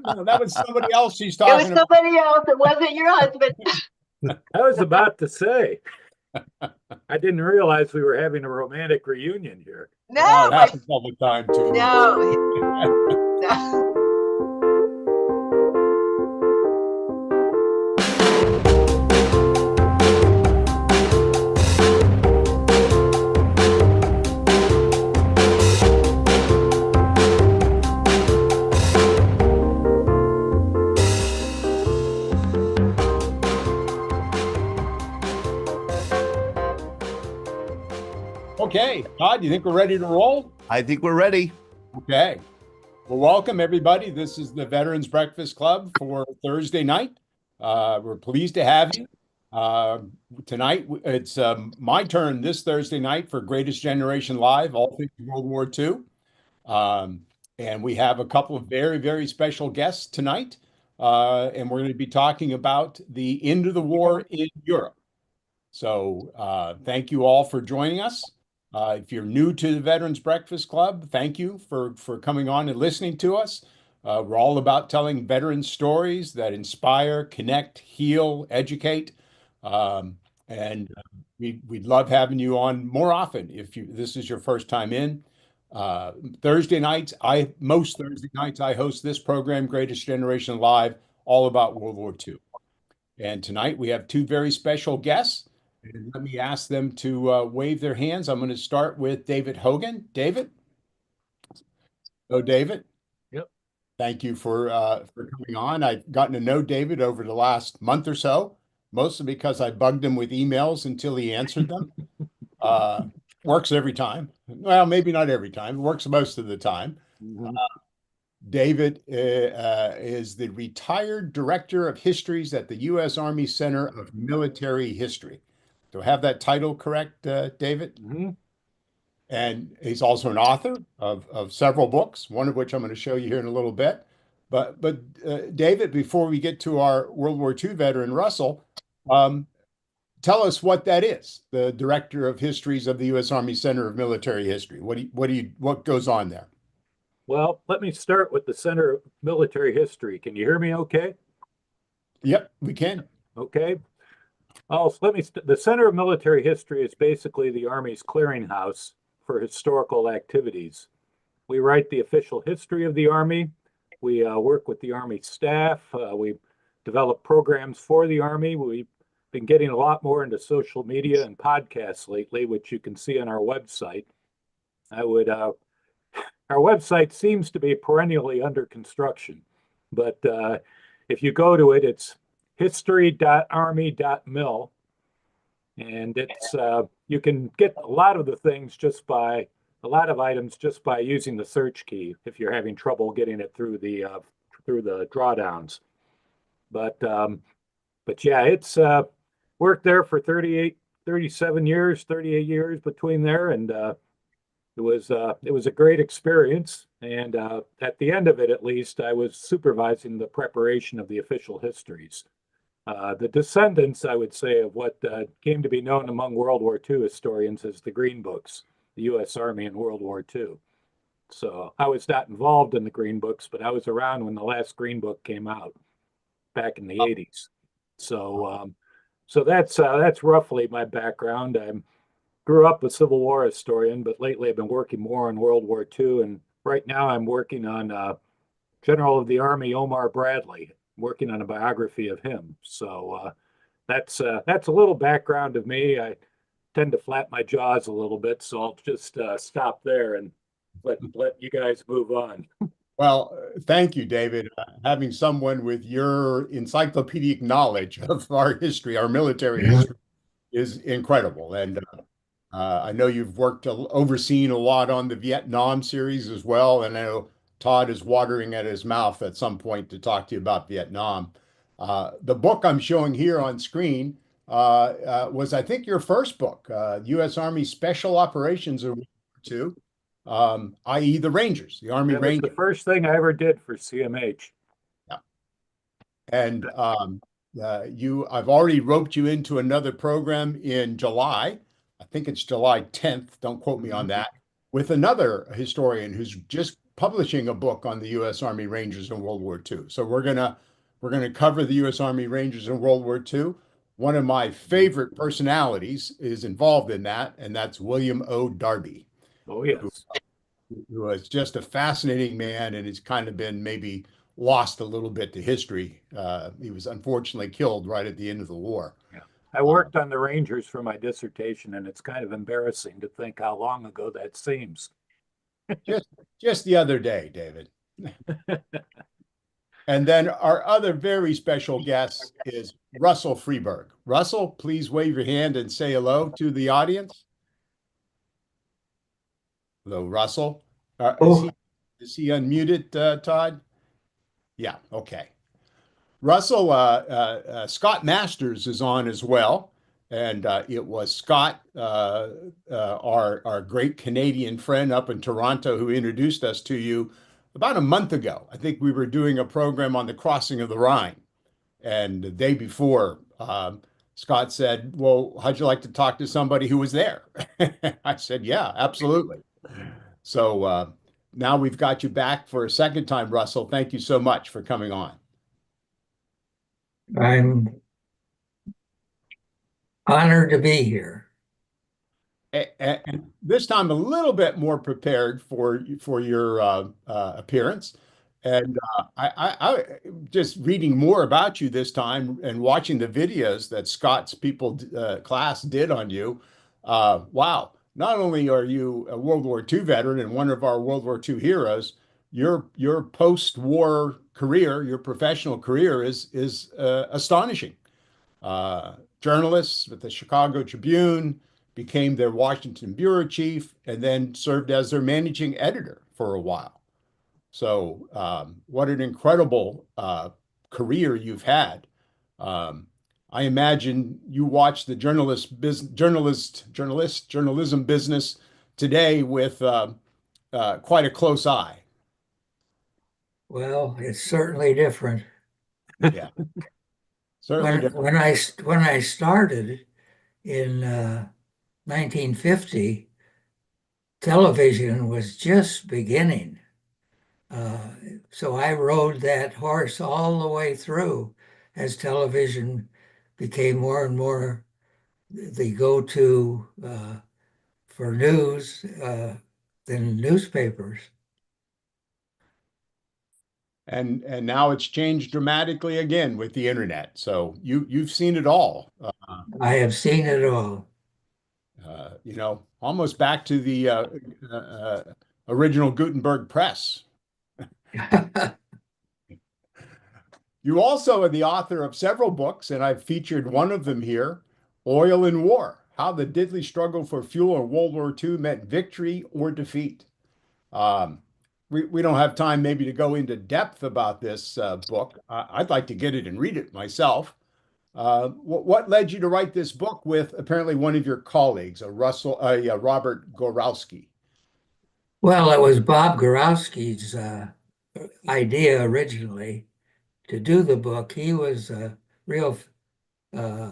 No, that was somebody else she's It was talking about. somebody else. It wasn't your husband. I was about to say, I didn't realize we were having a romantic reunion here. No, Oh, it my, happens all the time too. no, no. Okay, Todd, you think we're ready to roll? I think we're ready. Okay. Well, welcome everybody. This is the Veterans Breakfast Club for Thursday night. We're pleased to have you. Tonight, it's my turn this Thursday night for Greatest Generation Live, all things World War II. And we have a couple of very, very special guests tonight. And we're going to be talking about the end of the war in Europe. So thank you all for joining us. If you're new to the Veterans Breakfast Club, thank you for coming on and listening to us. We're all about telling veteran stories that inspire, connect, heal, educate. And we'd love having you on more often if this is your first time in. Thursday nights, most Thursday nights, I host this program, Greatest Generation Live, all about World War II. And tonight we have two very special guests. And let me ask them to wave their hands. I'm going to start with David Hogan. David? Oh, David? Yep. Thank you for coming on. I've gotten to know David over the last month or so, mostly because I bugged him with emails until he answered them. Works every time. Well, maybe not every time. It works most of the time. Mhm. David is the retired Director of Histories at the U.S. Army Center of Military History. Do I have that title correct, David? Mhm. And he's also an author of several books, one of which I'm going to show you here in a little bit. But David, before we get to our World War II veteran, Russell, tell us what that is, the Director of Histories of the U.S. Army Center of Military History. What goes on there? Well, let me start with the Center of Military History. Can you hear me okay? Yep, we can. Okay. Oh, so the Center of Military History is basically the Army's clearinghouse for historical activities. We write the official history of the Army. We work with the Army staff. We develop programs for the Army. We've been getting a lot more into social media and podcasts lately, which you can see on our website. Our website seems to be perennially under construction, but if you go to it, it's history.army.mil, and it's you can get a lot of items just by using the search key if you're having trouble getting it through the drawdowns. But yeah, it's worked there for 38 years between there, and it was a great experience. And at the end of it, at least, I was supervising the preparation of the official histories. The descendants, I would say, of what came to be known among World War II historians as the Green Books, the U.S. Army in World War II. So I was not involved in the Green Books, but I was around when the last Green Book came out back in the 80s. So that's roughly my background. I grew up a Civil War historian, but lately I've been working more on World War II, and right now I'm working on General of the Army Omar Bradley, working on a biography of him. So that's a little background of me. I tend to flap my jaws a little bit, so I'll just stop there and let you guys move on. Well, thank you, David. Having someone with your encyclopedic knowledge of our history, our military history, is incredible. And I know you've overseen a lot on the Vietnam series as well. And I know Todd is watering at his mouth at some point to talk to you about Vietnam. The book I'm showing here on screen was, I think, your first book, U.S. Army Special Operations of World War II, i.e. the Rangers, the Army That was Rangers. the first thing I ever did for CMH. Yeah. And I've already roped you into another program in July. I think it's July 10th. Don't quote me on that. With another historian who's just publishing a book on the U.S. Army Rangers in World War II. So we're gonna cover the U.S. Army Rangers in World War II. One of my favorite personalities is involved in that, and that's William O. Darby, Oh, yes. who was just a fascinating man and has kind of been maybe lost a little bit to history. He was unfortunately killed right at the end of the war. Yeah. I worked on the Rangers for my dissertation, and it's kind of embarrassing to think how long ago that seems. Just just the other day, David. And then our other very special guest is Russell Freeberg. Russell, please wave your hand and say hello to the audience. Hello, Russell. Is he unmuted, Todd? Yeah, okay. Russell, Scott Masters is on as well. And it was Scott, our great Canadian friend up in Toronto, who introduced us to you about a month ago. I think we were doing a program on the crossing of the Rhine. And the day before, Scott said, well, how'd you like to talk to somebody who was there? I said, yeah, absolutely. So now we've got you back for a second time, Russell. Thank you so much for coming on. I'm honored to be here. And this time a little bit more prepared for your appearance. And I just reading more about you this time and watching the videos that Scott's class did on you. Wow! Not only are you a World War II veteran and one of our World War II heroes, your post-war career, your professional career is astonishing. Journalist with the Chicago Tribune, became their Washington bureau chief, and then served as their managing editor for a while. So, what an incredible career you've had. I imagine you watch the journalism business today with quite a close eye. Well, it's certainly different. Yeah, certainly When different. when I started in 1950, television was just beginning. So I rode that horse all the way through as television became more and more the go-to for news than newspapers. And now it's changed dramatically again with the internet. So you've seen it all. I have seen it all. Almost back to the original Gutenberg press. You also are the author of several books, and I've featured one of them here, Oil and War: How the Deadly Struggle for Fuel in World War II Meant Victory or Defeat. Um, we don't have time maybe to go into depth about this book. I'd like to get it and read it myself. What led you to write this book with apparently one of your colleagues, Robert Gorowski? Well, it was Bob Gorowski's idea originally to do the book. He was real, uh,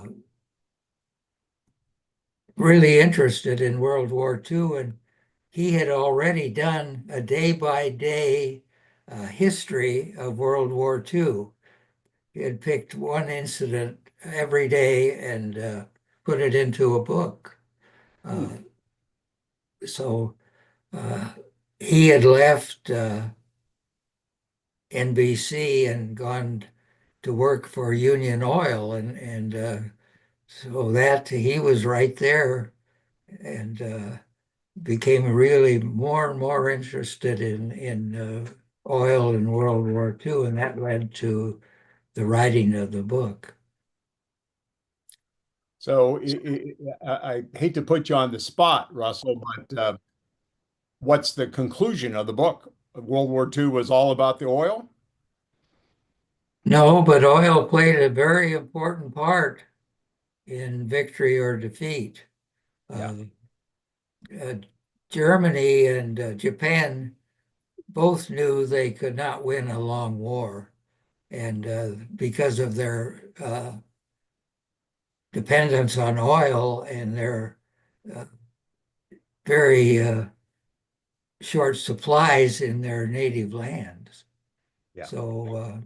really interested in World War II, and he had already done a day-by-day history of World War II. He had picked one incident every day and put it into a book. So he had left NBC and gone to work for Union Oil, and so that he was right there, and became really more and more interested in oil in World War II, and that led to the writing of the book. So I hate to put you on the spot, Russell, but what's the conclusion of the book? World War II was all about the oil? No, but oil played a very important part in victory or defeat. Yeah. Germany and Japan both knew they could not win a long war, and because of their dependence on oil and their very short supplies in their native lands. Yeah. So,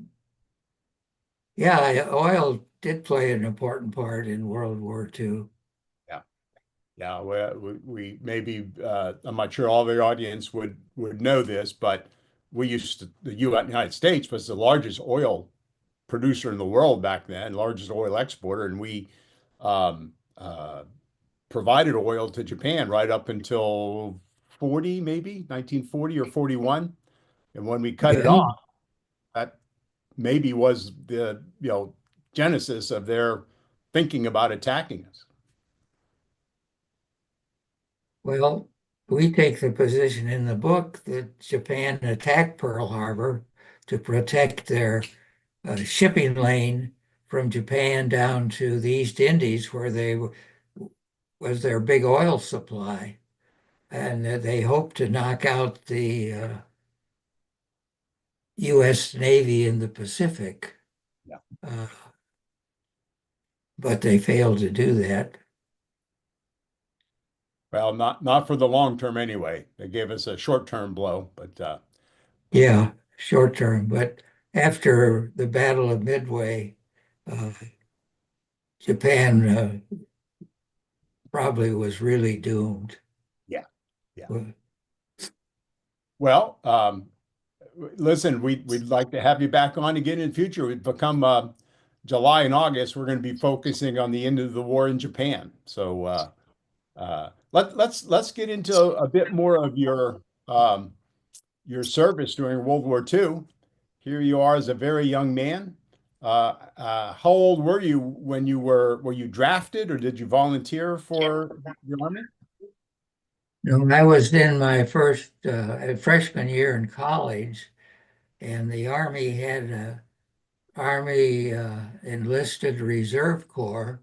yeah, oil did play an important part in World War II. Yeah. Yeah, we maybe I'm not sure all the audience would know this, but the United States was the largest oil producer in the world back then, largest oil exporter, and we um, uh, provided oil to Japan right up until 40, maybe 1940 or 41. And when we cut it Yeah. off, that maybe was the, genesis of their thinking about attacking us. Well, we take the position in the book that Japan attacked Pearl Harbor to protect their shipping lane from Japan down to the East Indies, where was their big oil supply, and they hoped to knock out the U.S. Navy in the Pacific, Yeah. uh, but they failed to do that. Well, not for the long term anyway. They gave us a short term blow, but Yeah, short term, but after the Battle of Midway, uh, Japan probably was really doomed. yeah, yeah. Well, Well, listen, we'd like to have you back on again in the future. We've become July and August. We're going to be focusing on the end of the war in Japan. So let's get into a bit more of your service during World War II. Here you are as a very young man. How old were you when were you drafted or did you volunteer for the army? I was in my first freshman year in college, and the Army had a Army enlisted reserve corps,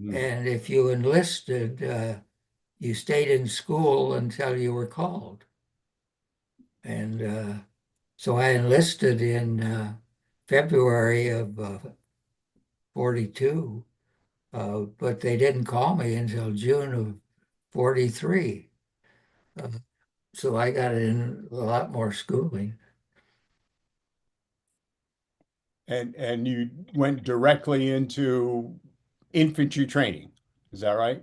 Hmm. and if you enlisted, you stayed in school until you were called. And so I enlisted in February of 42, but they didn't call me until June of 43. Uh, so I got in a lot more schooling. And you went directly into infantry training. Is that right?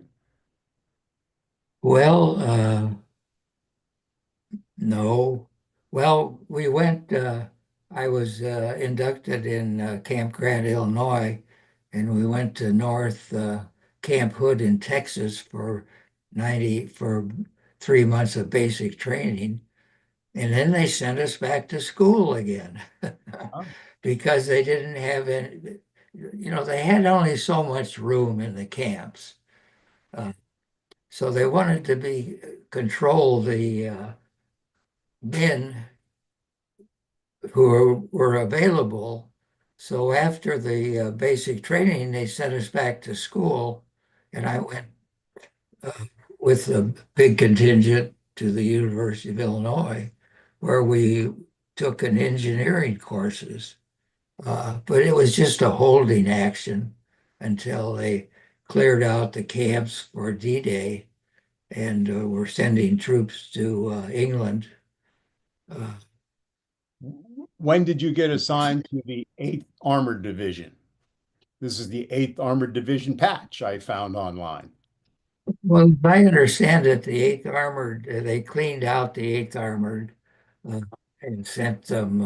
Well, no. Well, I was inducted in Camp Grant, Illinois, and we went to North Camp Hood in Texas for 3 months of basic training. And then they sent us back to school again Oh, because they didn't have any, they had only so much room in the camps. Uh, so they wanted to control the men who were available. So after the basic training, they sent us back to school, and I went uh, with a big contingent to the University of Illinois, where we took an engineering courses. But it was just a holding action until they cleared out the camps for D-Day and were sending troops to England. Uh, when did you get assigned to the 8th Armored Division? This is the 8th Armored Division patch I found online. Well, if I understand it, the Eighth Armored, they cleaned out the Eighth Armored uh, and sent them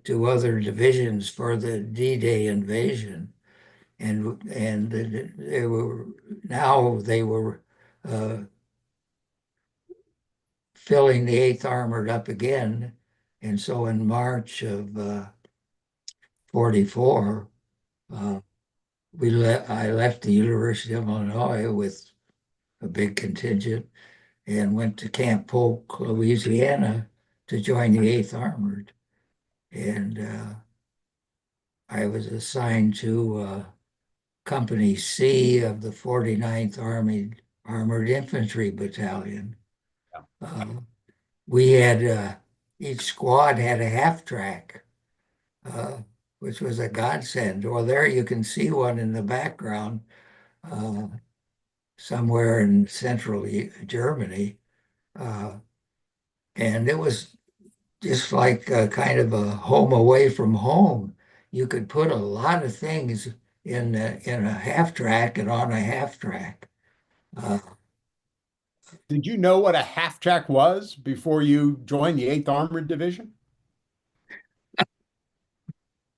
to other divisions for the D-Day invasion, and they were now they were uh, filling the Eighth Armored up again, and so in March of 44, uh, I left the University of Illinois with a big contingent and went to Camp Polk, Louisiana to join the 8th Armored. And I was assigned to Company C of the 49th Armored Infantry Battalion. Yeah. We had, each squad had a half track, uh, which was a godsend. Well, there you can see one in the background uh, somewhere in central Germany. Uh, And it was just like a kind of a home away from home. You could put a lot of things in a half track and on a half track. Uh, Did you know what a half track was before you joined the 8th Armored Division?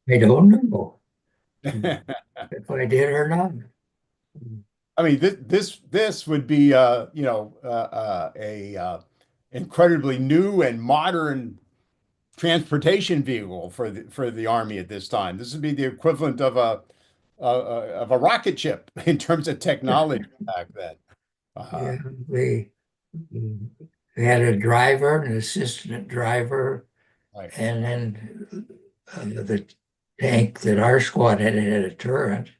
I don't know if I did or not. I mean, this would be a incredibly new and modern transportation vehicle for the Army at this time. This would be the equivalent of a rocket ship in terms of technology back then. Yeah, they had a driver, an assistant driver, Right. and then the tank that our squad had a turret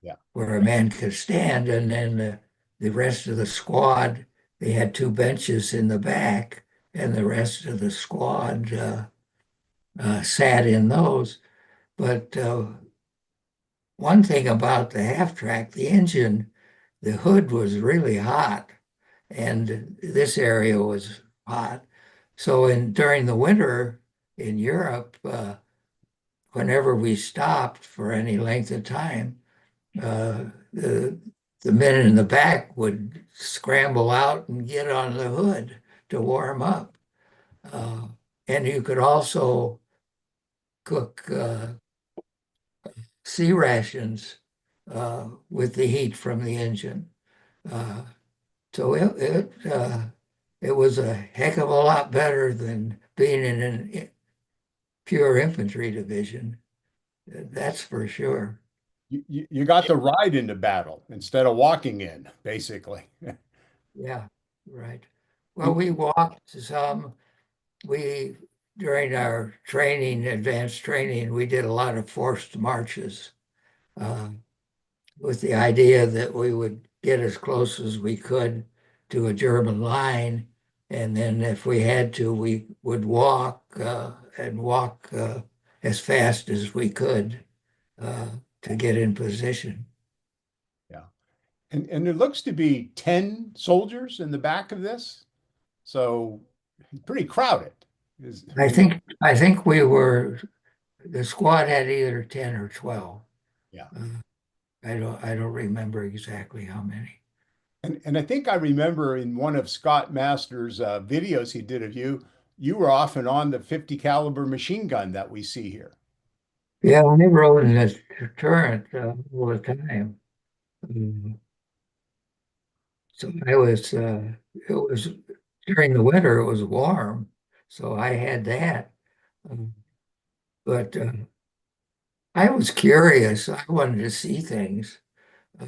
Yeah. where a man could stand, and then the rest of the squad, they had two benches in the back, and the rest of the squad sat in those. But one thing about the half track, the engine, the hood was really hot, and this area was hot. So during the winter in Europe, whenever we stopped for any length of time, uh, the the men in the back would scramble out and get on the hood to warm up. Uh, and you could also cook sea rations with the heat from the engine. Uh, so it was a heck of a lot better than being in an pure infantry division. That's for sure. You got to ride into battle instead of walking in, basically. Yeah, right. Well, we walked some. We, during our training, advanced training, we did a lot of forced marches uh, with the idea that we would get as close as we could to a German line. And then if we had to, we would walk and walk as fast as we could uh, to get in position. Yeah. And there looks to be 10 soldiers in the back of this. So pretty crowded. I think we were the squad had either 10 or 12. Yeah. I don't remember exactly how many. And I think I remember in one of Scott Masters' videos he did of you, you were off and on the 50 caliber machine gun that we see here. Yeah, I rode in a turret all the time. Um, so it was during the winter, it was warm. So I had that. Um, but I was curious. I wanted to see things. Uh,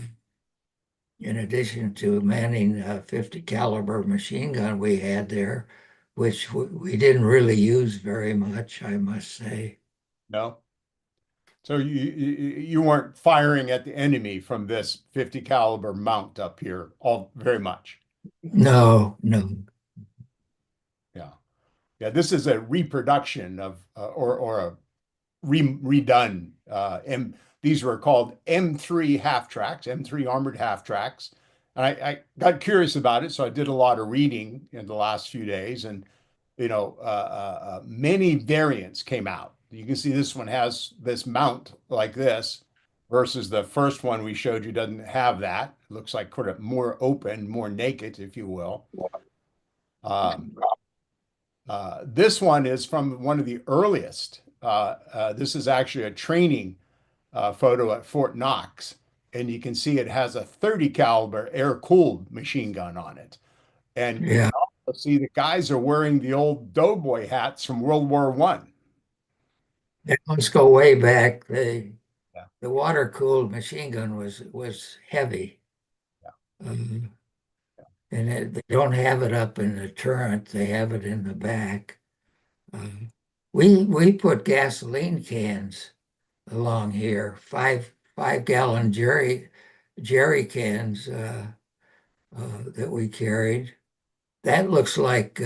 in addition to manning a 50 caliber machine gun we had there, which we didn't really use very much, I must say. No. So you weren't firing at the enemy from this 50 caliber mount up here all very much. No, no. Yeah. Yeah, this is a reproduction of or a redone these were called M3 half tracks, M3 armored half tracks. And I got curious about it, so I did a lot of reading in the last few days, and many variants came out. You can see this one has this mount like this, versus the first one we showed you doesn't have that. It looks like kind of more open, more naked, if you will. Um, this one is from one of the earliest. This is actually a training photo at Fort Knox, and you can see it has a 30 caliber air-cooled machine gun on it. And you Yeah, can also see the guys are wearing the old doughboy hats from World War One. let's go way back. Yeah, The water cooled machine gun was heavy. yeah, Um, yeah. and they don't have it up in the turret, they have it in the back. We put gasoline cans along here, five-gallon jerry cans that we carried. That looks like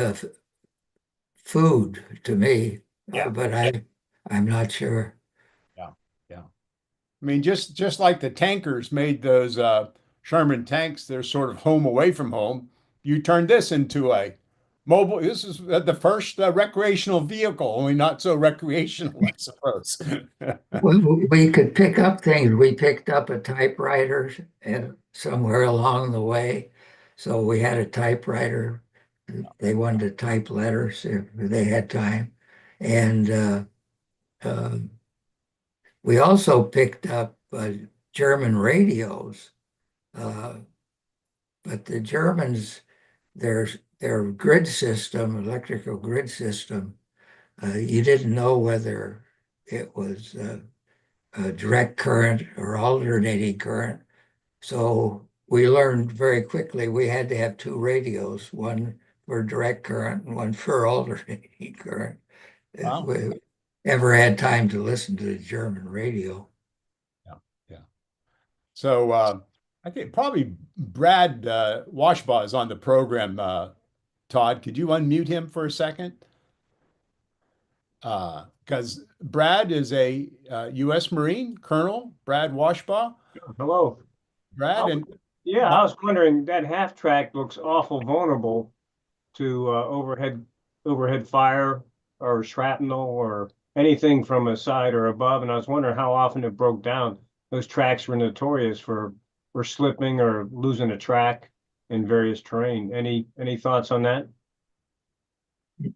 food to me, Yeah. but I'm not sure. Yeah, yeah. I mean, just like the tankers made those Sherman tanks, they're sort of home away from home. You turned this into mobile. This is the first recreational vehicle, only not so recreational, I suppose. We could pick up things. We picked up a typewriter and somewhere along the way. So we had a typewriter. They wanted to type letters if they had time. And uh, we also picked up German radios. Uh, but the Germans, their their grid system, electrical grid system, you didn't know whether it was direct current or alternating current. So we learned very quickly we had to have two radios, one for direct current and one for alternating current. If Wow. we ever had time to listen to the German radio. Yeah, yeah. So I think probably Brad Washbaugh is on the program. Todd, could you unmute him for a second? Because Brad is a U.S. Marine, Colonel Brad Washbaugh. Hello. Brad, and Yeah, I was wondering, that half track looks awful vulnerable to overhead fire or shrapnel or anything from a side or above. And I was wondering how often it broke down. Those tracks were notorious for slipping or losing a track in various terrain. Any thoughts on that?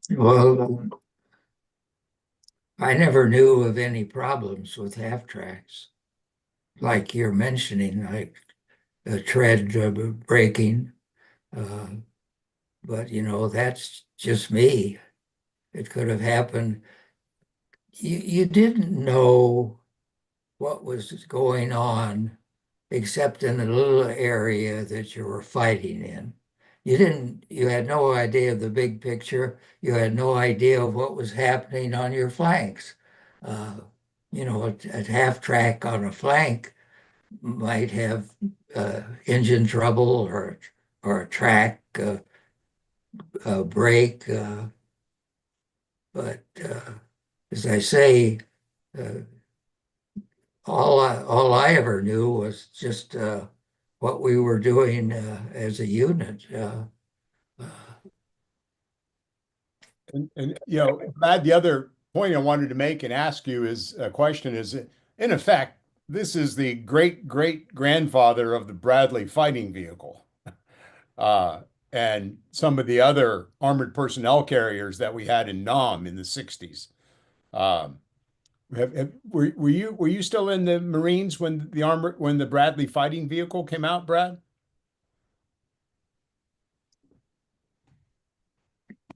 Well, I never knew of any problems with half tracks, like you're mentioning, like a tread breaking. Uh, but that's just me. It could have happened. You didn't know what was going on except in the little area that you were fighting in. You had no idea of the big picture. You had no idea of what was happening on your flanks. Uh, a half track on a flank might have engine trouble or a track break. But as I say, uh, all I ever knew was just what we were doing as a unit. Uh, and Brad, the other point I wanted to make and ask you is a question is, in effect, this is the great great grandfather of the Bradley fighting vehicle, uh, and some of the other armored personnel carriers that we had in Nam in the 60s. Um, were you still in the Marines when the Bradley fighting vehicle came out, Brad?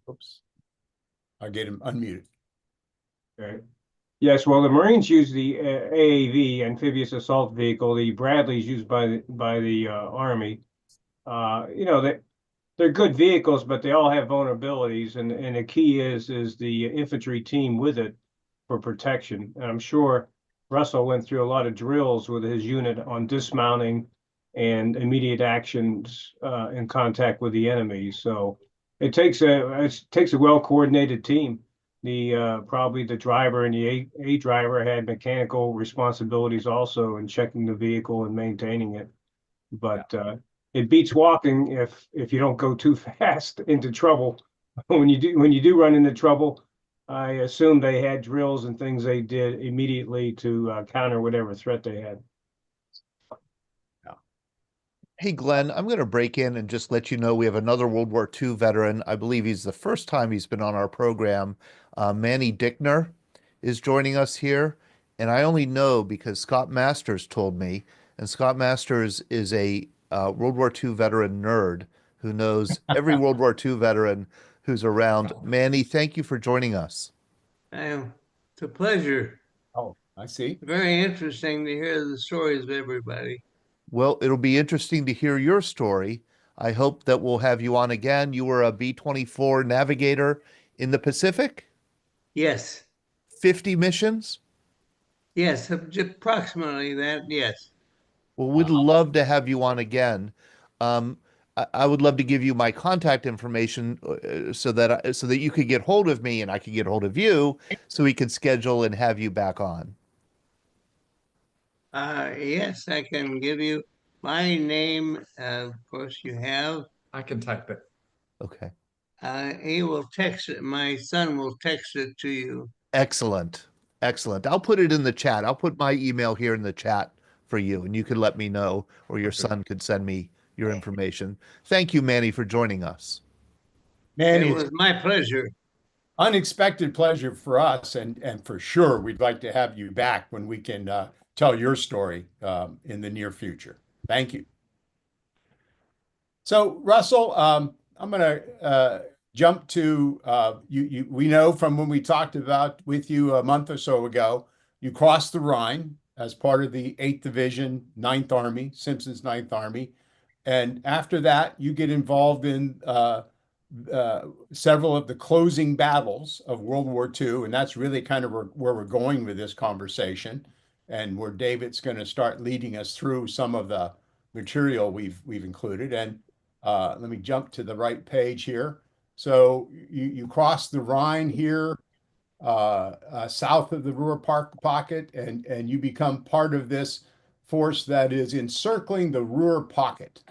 Oops, I get him unmuted. Okay. Yes, well, the Marines use the AAV, amphibious assault vehicle. The Bradley's used by the Army. They're good vehicles, but they all have vulnerabilities, and the key is the infantry team with it for protection. And I'm sure Russell went through a lot of drills with his unit on dismounting and immediate actions in contact with the enemy. So it takes a well coordinated team. The probably the driver and the A driver had mechanical responsibilities also in checking the vehicle and maintaining it. But it beats walking if you don't go too fast into trouble. When you do run into trouble, I assume they had drills and things they did immediately to counter whatever threat they had. Hey, Glenn, I'm going to break in and just let you know we have another World War II veteran. I believe he's the first time he's been on our program. Manny Dickner is joining us here. And I only know because Scott Masters told me. And Scott Masters is a World War II veteran nerd who knows every World War II veteran who's around. Manny, thank you for joining us. It's a pleasure. Oh, I see. Very interesting to hear the stories of everybody. Well, it'll be interesting to hear your story. I hope that we'll have you on again. You were a B-24 navigator in the Pacific? Yes, 50 missions? yes, approximately that, yes. Well, we'd love to have you on again. I would love to give you my contact information so that you could get hold of me and I could get hold of you so we could schedule and have you back on. Yes, I can give you my name. Of course, you have. I can type it. Okay. He will text it. My son will text it to you. Excellent. Excellent. I'll put it in the chat. I'll put my email here in the chat for you, and you can let me know, or your son could send me your information. Thank you, Manny, for joining us. Manny, It it's was my pleasure. unexpected pleasure for us, and for sure we'd like to have you back when we can tell your story in the near future. Thank you. So, Russell, I'm going to jump to you. We know from when we talked about with you a month or so ago, you crossed the Rhine as part of the 8th Division, 9th Army, Simpson's 9th Army. And after that, you get involved in several of the closing battles of World War II. And that's really kind of where we're going with this conversation, and where David's going to start leading us through some of the material we've included. And let me jump to the right page here. So you cross the Rhine here, south of the Ruhr pocket, and you become part of this force that is encircling the Ruhr pocket.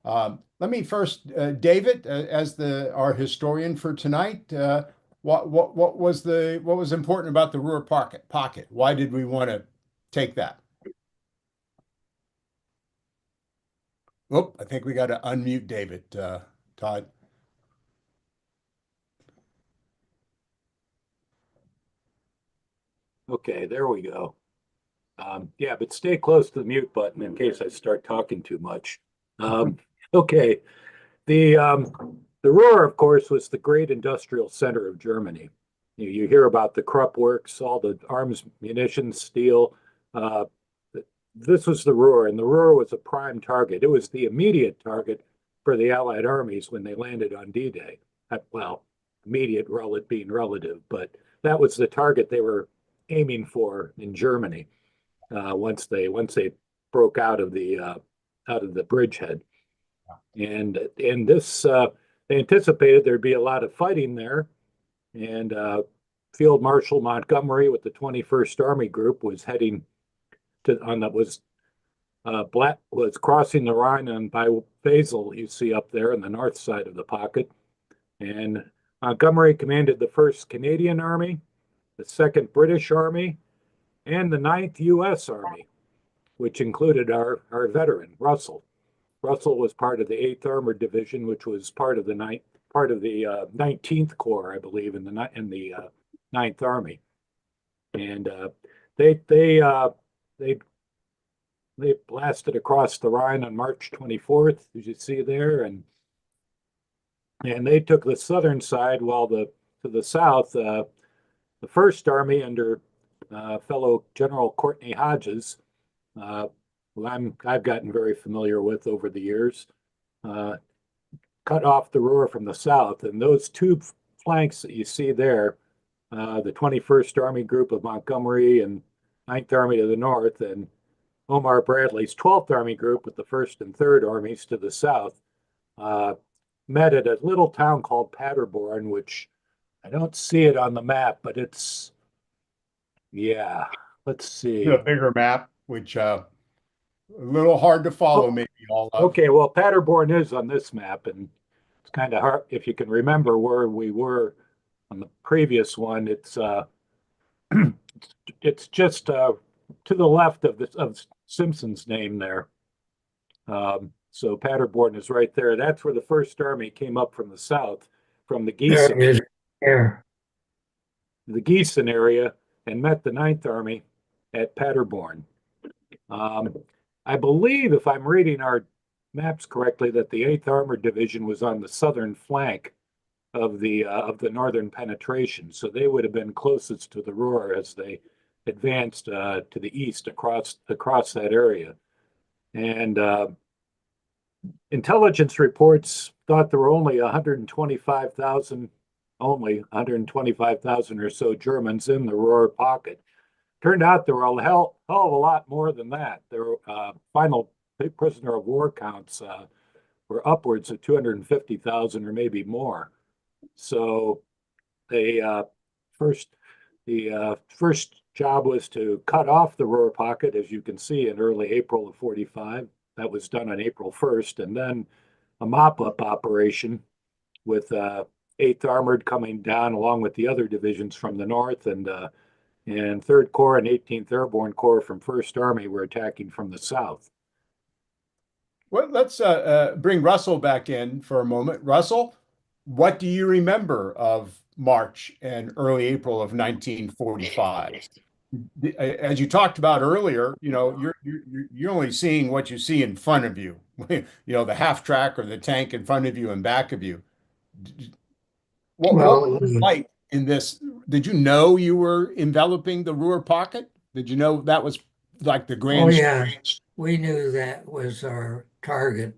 Let me first, David, as our historian for tonight, what was important about the Ruhr pocket? Why did we want to take that? Oh, I think we got to unmute David, Todd. Okay, there we go. Yeah, but stay close to the mute button in case I start talking too much. Okay, the Ruhr, of course, was the great industrial center of Germany. You hear about the Krupp works, all the arms, munitions, steel. This was the Ruhr, and the Ruhr was a prime target. It was the immediate target for the Allied armies when they landed on D-Day. Well, immediate being relative, but that was the target they were aiming for in Germany once they broke out of the bridgehead. And this they anticipated there'd be a lot of fighting there, and Field Marshal Montgomery with the 21st Army Group was heading to was crossing the Rhine and by Basel, you see up there on the north side of the pocket. And Montgomery commanded the 1st Canadian Army, the 2nd British Army, and the 9th U.S. Army, which included our veteran, Russell. Russell was part of the 8th Armored Division, which was part of the 19th Corps, I believe, in the 9th Army. And they blasted across the Rhine on March 24th, as you see there, and they took the southern side, while to the south, the 1st Army under fellow General Courtney Hodges, who I've gotten very familiar with over the years, cut off the Ruhr from the south. And those two flanks that you see there, the 21st Army Group of Montgomery and 9th Army to the north, and Omar Bradley's 12th Army Group with the 1st and 3rd Armies to the south, met at a little town called Paderborn, which I don't see it on the map, but it's, yeah, let's see. A bigger map, which a little hard to follow, maybe all of. Okay, well, Paderborn is on this map, and it's kind of hard if you can remember where we were on the previous one. It's it's just to the left of Simpson's name there. So Paderborn is right there. That's where the 1st Army came up from the south, from the Gießen, the Gießen area, and met the 9th Army at Paderborn. I believe, if I'm reading our maps correctly, that the 8th Armored Division was on the southern flank of the northern penetration, so they would have been closest to the Ruhr as they advanced to the east across that area. And intelligence reports thought there were only 125,000 or so Germans in the Ruhr pocket. Turned out there were a hell of a lot more than that. There were final prisoner of war counts were upwards of 250,000 or maybe more. So the first job was to cut off the Ruhr pocket, as you can see, in early April of 45. That was done on April 1st, and then a mop-up operation with 8th Armored coming down along with the other divisions from the north, and 3rd Corps and 18th Airborne Corps from 1st Army were attacking from the south. Well, let's bring Russell back in for a moment. Russell, what do you remember of March and early April of 1945? As you talked about earlier, you're only seeing what you see in front of you. The half track or the tank in front of you and back of you. What Well, was it like in this? Did you know you were enveloping the Ruhr pocket? Did you know that was like the oh grand? yeah, we knew that was our target,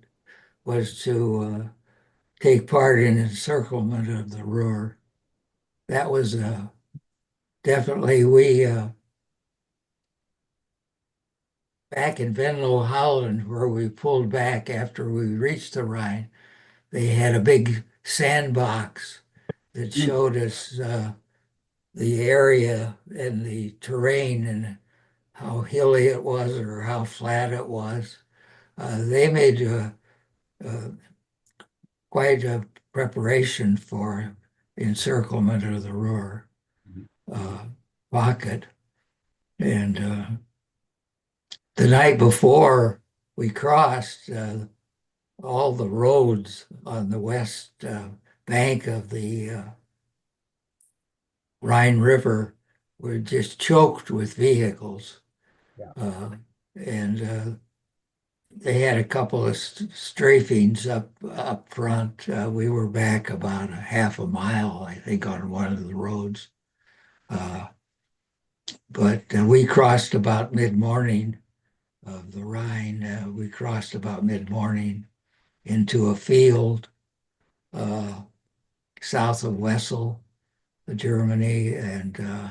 was to take part in encirclement of the Ruhr. That was definitely back in Venlo, Holland, where we pulled back after we reached the Rhine. They had a big sandbox that showed us the area and the terrain and how hilly it was or how flat it was. They made uh, quite a preparation for encirclement of the Ruhr uh, pocket. And the night before we crossed, all the roads on the west bank of the Rhine River were just choked with vehicles. Yeah. And they had a couple of strafings up front. We were back about a half a mile, I think, on one of the roads. But we crossed about mid-morning of the Rhine. We crossed about mid-morning into a field south of Wessel, Germany, and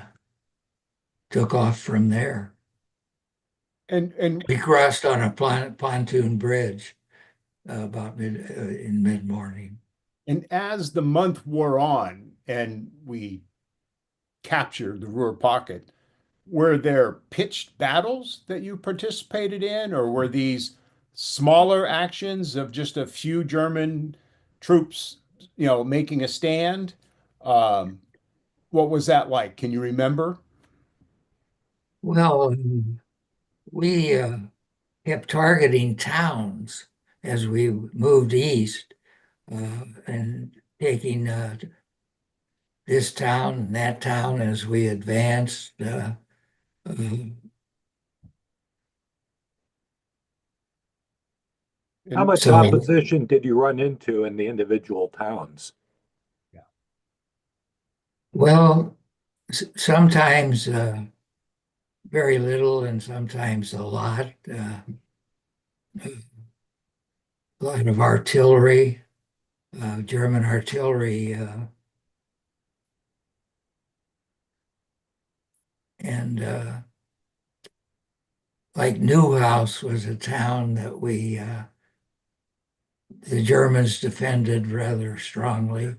took off from there. And We crossed on a pontoon bridge in mid-morning. and as the month wore on and we captured the Ruhr pocket, were there pitched battles that you participated in, or were these smaller actions of just a few German troops, making a stand? What was that like? Can you remember? Well, we kept targeting towns as we moved east and taking this town and that town as we advanced. How much So- opposition did you run into in the individual towns? Well, sometimes very little and sometimes a lot. A lot of artillery, German artillery, and like Newhouse was a town that the Germans defended rather strongly.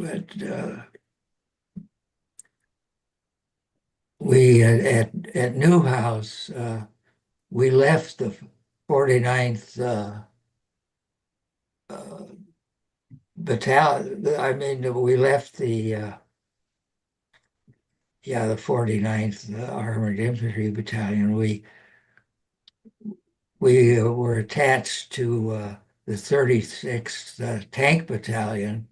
But we at Newhouse, we left the 49th battalion. I mean, we left the 49th Armored Infantry Battalion. We were attached to the 36th Tank Battalion,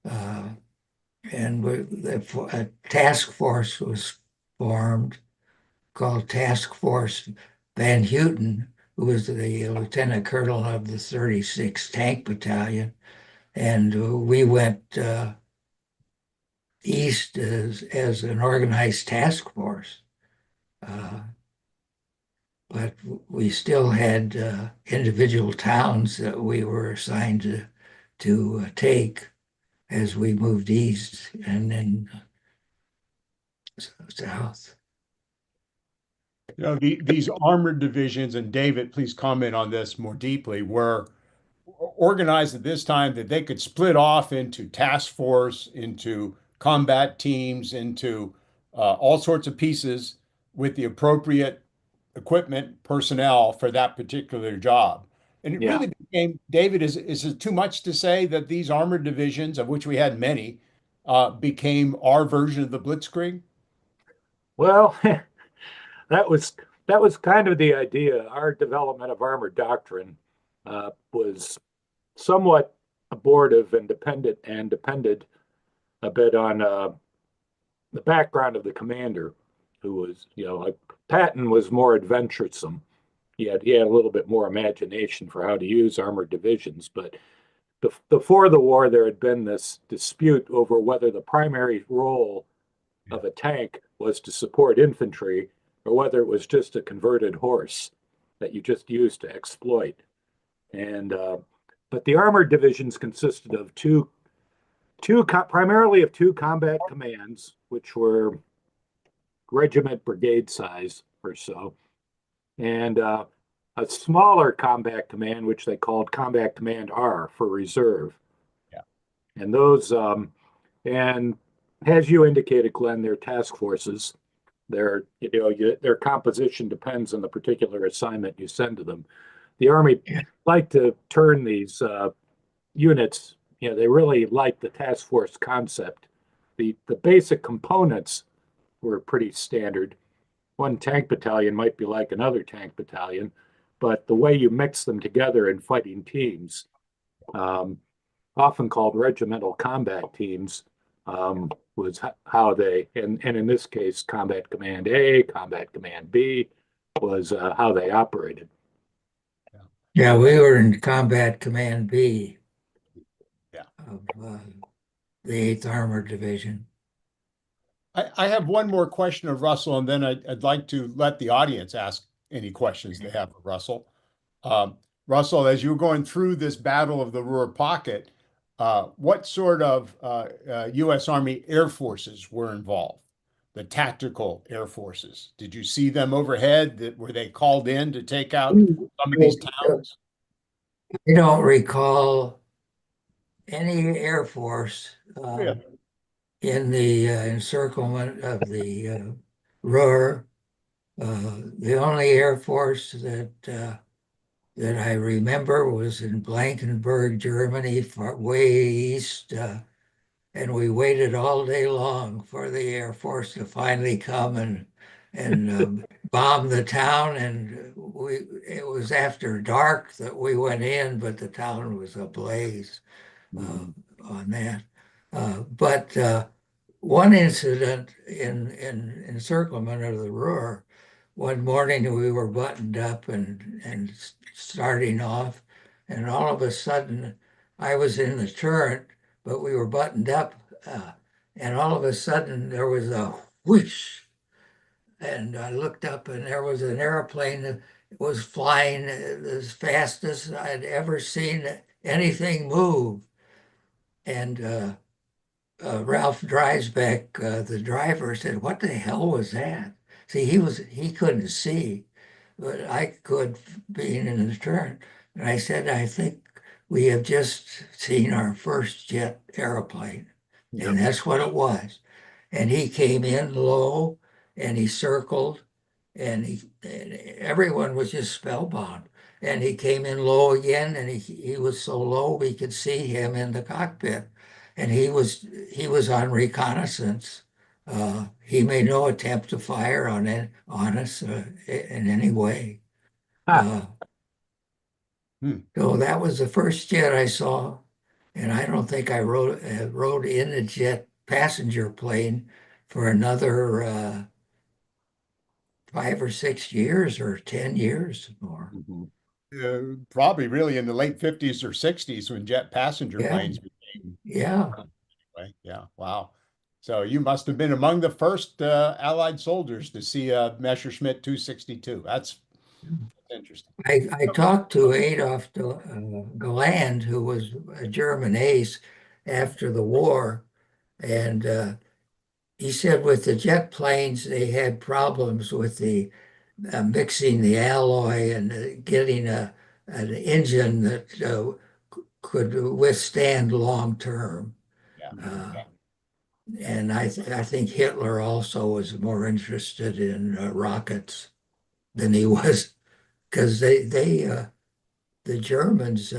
and a task force was formed called Task Force Van Houten, who was the lieutenant colonel of the 36th Tank Battalion. And we went east as an organized task force. But we still had individual towns that we were assigned to take as we moved east and then south. These armored divisions, and David, please comment on this more deeply, were organized at this time that they could split off into task force, into combat teams, into all sorts of pieces with the appropriate equipment, personnel for that particular job. And it Yeah. really David, is it too much to say that these armored divisions, of which we had many, became our version of the Blitzkrieg? Well, that was that was kind of the idea. Our development of armored doctrine was somewhat abortive and depended a bit on the background of the commander, who was, like Patton was more adventuresome. He had a little bit more imagination for how to use armored divisions, but before the war, there had been this dispute over whether the primary role of a tank was to support infantry or whether it was just a converted horse that you just used to exploit. And but the armored divisions consisted of primarily of two combat commands, which were regiment brigade size or so, and a smaller combat command, which they called Combat Command R for reserve. Yeah. And those, and as you indicated, Glenn, they're task forces. Their composition depends on the particular assignment you send to them. The Army like to turn these units, they really like the task force concept. The basic components were pretty standard. One tank battalion might be like another tank battalion, but the way you mix them together in fighting teams, often called regimental combat teams, was how they, and in this case, Combat Command A, Combat Command B, was how they operated. Yeah, we were in Combat Command B of the 8th Armored Division. I have one more question of Russell, and then I'd like to let the audience ask any questions they have of Russell. Russell, as you were going through this battle of the Ruhr Pocket, what sort of U.S. Army Air Forces were involved? The tactical Air Forces. Did you see them overhead? Were they called in to take out some of these towns? I don't recall any Air Force in the encirclement of the Ruhr. The only Air Force that I remember was in Blankenburg, Germany, way east, and we waited all day long for the Air Force to finally come and bomb the town. And it was after dark that we went in, but the town was ablaze on that. But one incident in encirclement of the Ruhr, one morning we were buttoned up and starting off, and all of a sudden I was in the turret, but we were buttoned up, and all of a sudden there was a whoosh, and I looked up and there was an airplane that was flying as fast as I'd ever seen anything move. And Ralph Dreisbeck, the driver, said, "What the hell was that?" See, he couldn't see, but I could, being in the turret. And I said, "I think we have just seen our first jet airplane." Yep. And that's what it was. And he came in low and he circled, and everyone was just spellbound. And he came in low again, and he was so low we could see him in the cockpit. And he was on reconnaissance. He made no attempt to fire on us in any way. So that was the first jet I saw, and I don't think I rode in a jet passenger plane for another 5 or 6 years or 10 years more. Probably really in the late 50s or 60s when jet passenger planes became. Yeah. Anyway, yeah. Wow. So you must have been among the first Allied soldiers to see a Messerschmitt 262. That's interesting. I talked to Adolf Galland, who was a German ace after the war, and he said with the jet planes, they had problems with the mixing the alloy and getting an engine that could withstand long term. And I think Hitler also was more interested in rockets than he was, because they the Germans,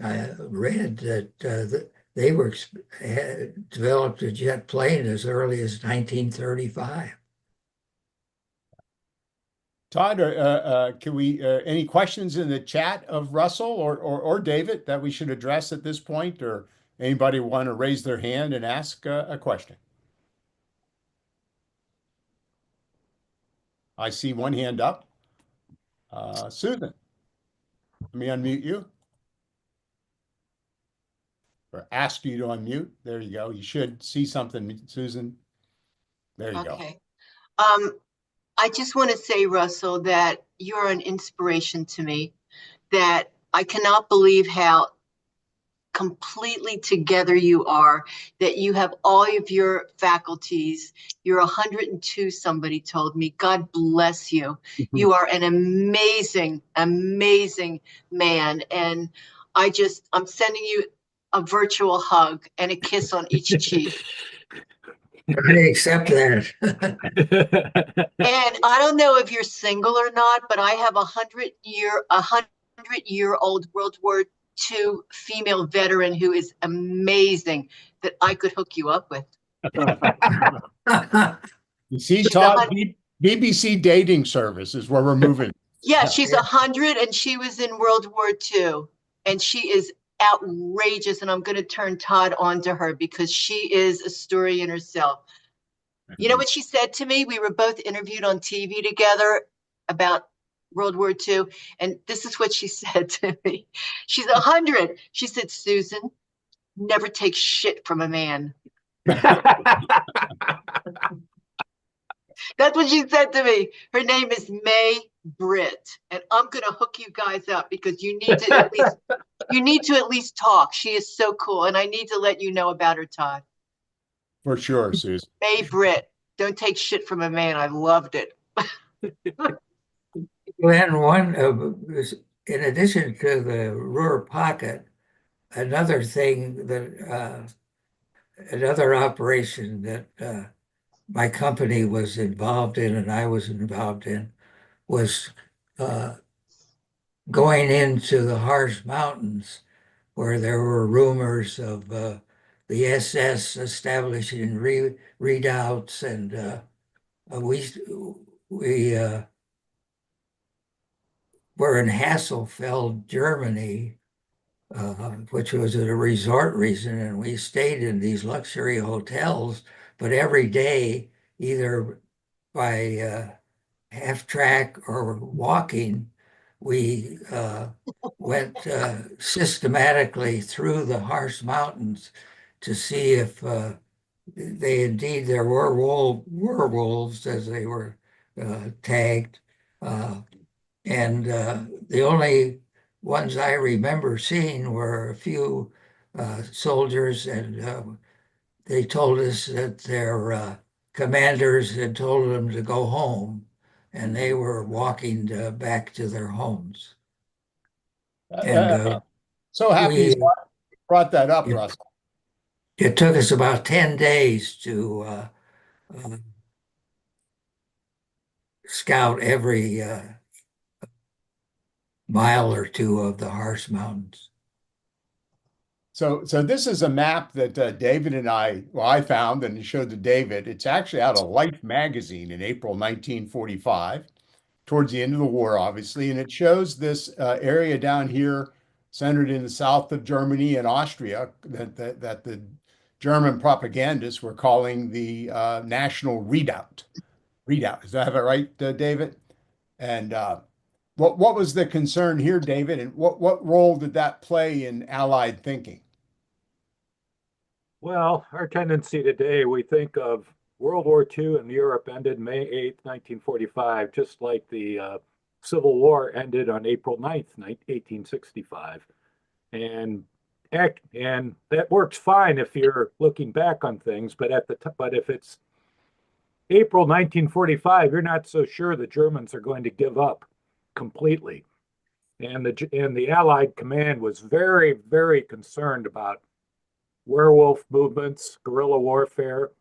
I read that they had developed a jet plane as early as 1935. Todd, can we any questions in the chat of Russell or David that we should address at this point, or anybody want to raise their hand and ask a question? I see one hand up. Susan, let me unmute you. Or ask you to unmute. There you go. You should see something, Susan. There you go. Okay. I just want to say, Russell, that you're an inspiration to me, that I cannot believe how completely together you are, that you have all of your faculties. You're 102, somebody told me. God bless you. You are an amazing, amazing man. And I'm sending you a virtual hug and a kiss on each cheek. I accept that. And I don't know if you're single or not, but I have a 100-year-old World War II female veteran who is amazing that I could hook you up with. You see, She's Todd, BBC dating service is where we're moving. Yeah, she's 100 and she was in World War II, and she is outrageous. And I'm going to turn Todd on to her because she is a story in herself. You know what she said to me? We were both interviewed on TV together about World War II. And this is what she said to me. She's 100. She said, Susan, never take shit from a man. That's what she said to me. Her name is May Britt. And I'm going to hook you guys up because you need to at least talk. She is so cool. And I need to let you know about her, Todd. For sure, Susan. May Britt. Don't take shit from a man. I loved it. Glenn, in addition to the Ruhr pocket, another thing that another operation that my company was involved in and I was involved in was going into the Harz Mountains, where there were rumors of the SS establishing redoubts, and we were in Hasselfeld, Germany, which was a resort region, and we stayed in these luxury hotels. But every day, either by half track or walking, we went systematically through the Harz Mountains to see if there were werewolves, as they were tagged. And the only ones I remember seeing were a few soldiers, and they told us that their commanders had told them to go home, and they were walking back to their homes. And So happy you brought that up, Russell. It took us about 10 days to scout every mile or two of the Harz Mountains. So this is a map that David and I found and showed to David. It's actually out of Life magazine in April 1945, towards the end of the war, obviously. And it shows this area down here centered in the south of Germany and Austria that the German propagandists were calling the National Redoubt. Redoubt, is that right, David? And what was the concern here, David? And what role did that play in Allied thinking? Well, our tendency today, we think of World War II in Europe ended May 8th, 1945, just like the Civil War ended on April 9th, 1865. And that works fine if you're looking back on things, but if it's April 1945, you're not so sure the Germans are going to give up completely. And the Allied command was very, very concerned about werewolf movements, guerrilla warfare,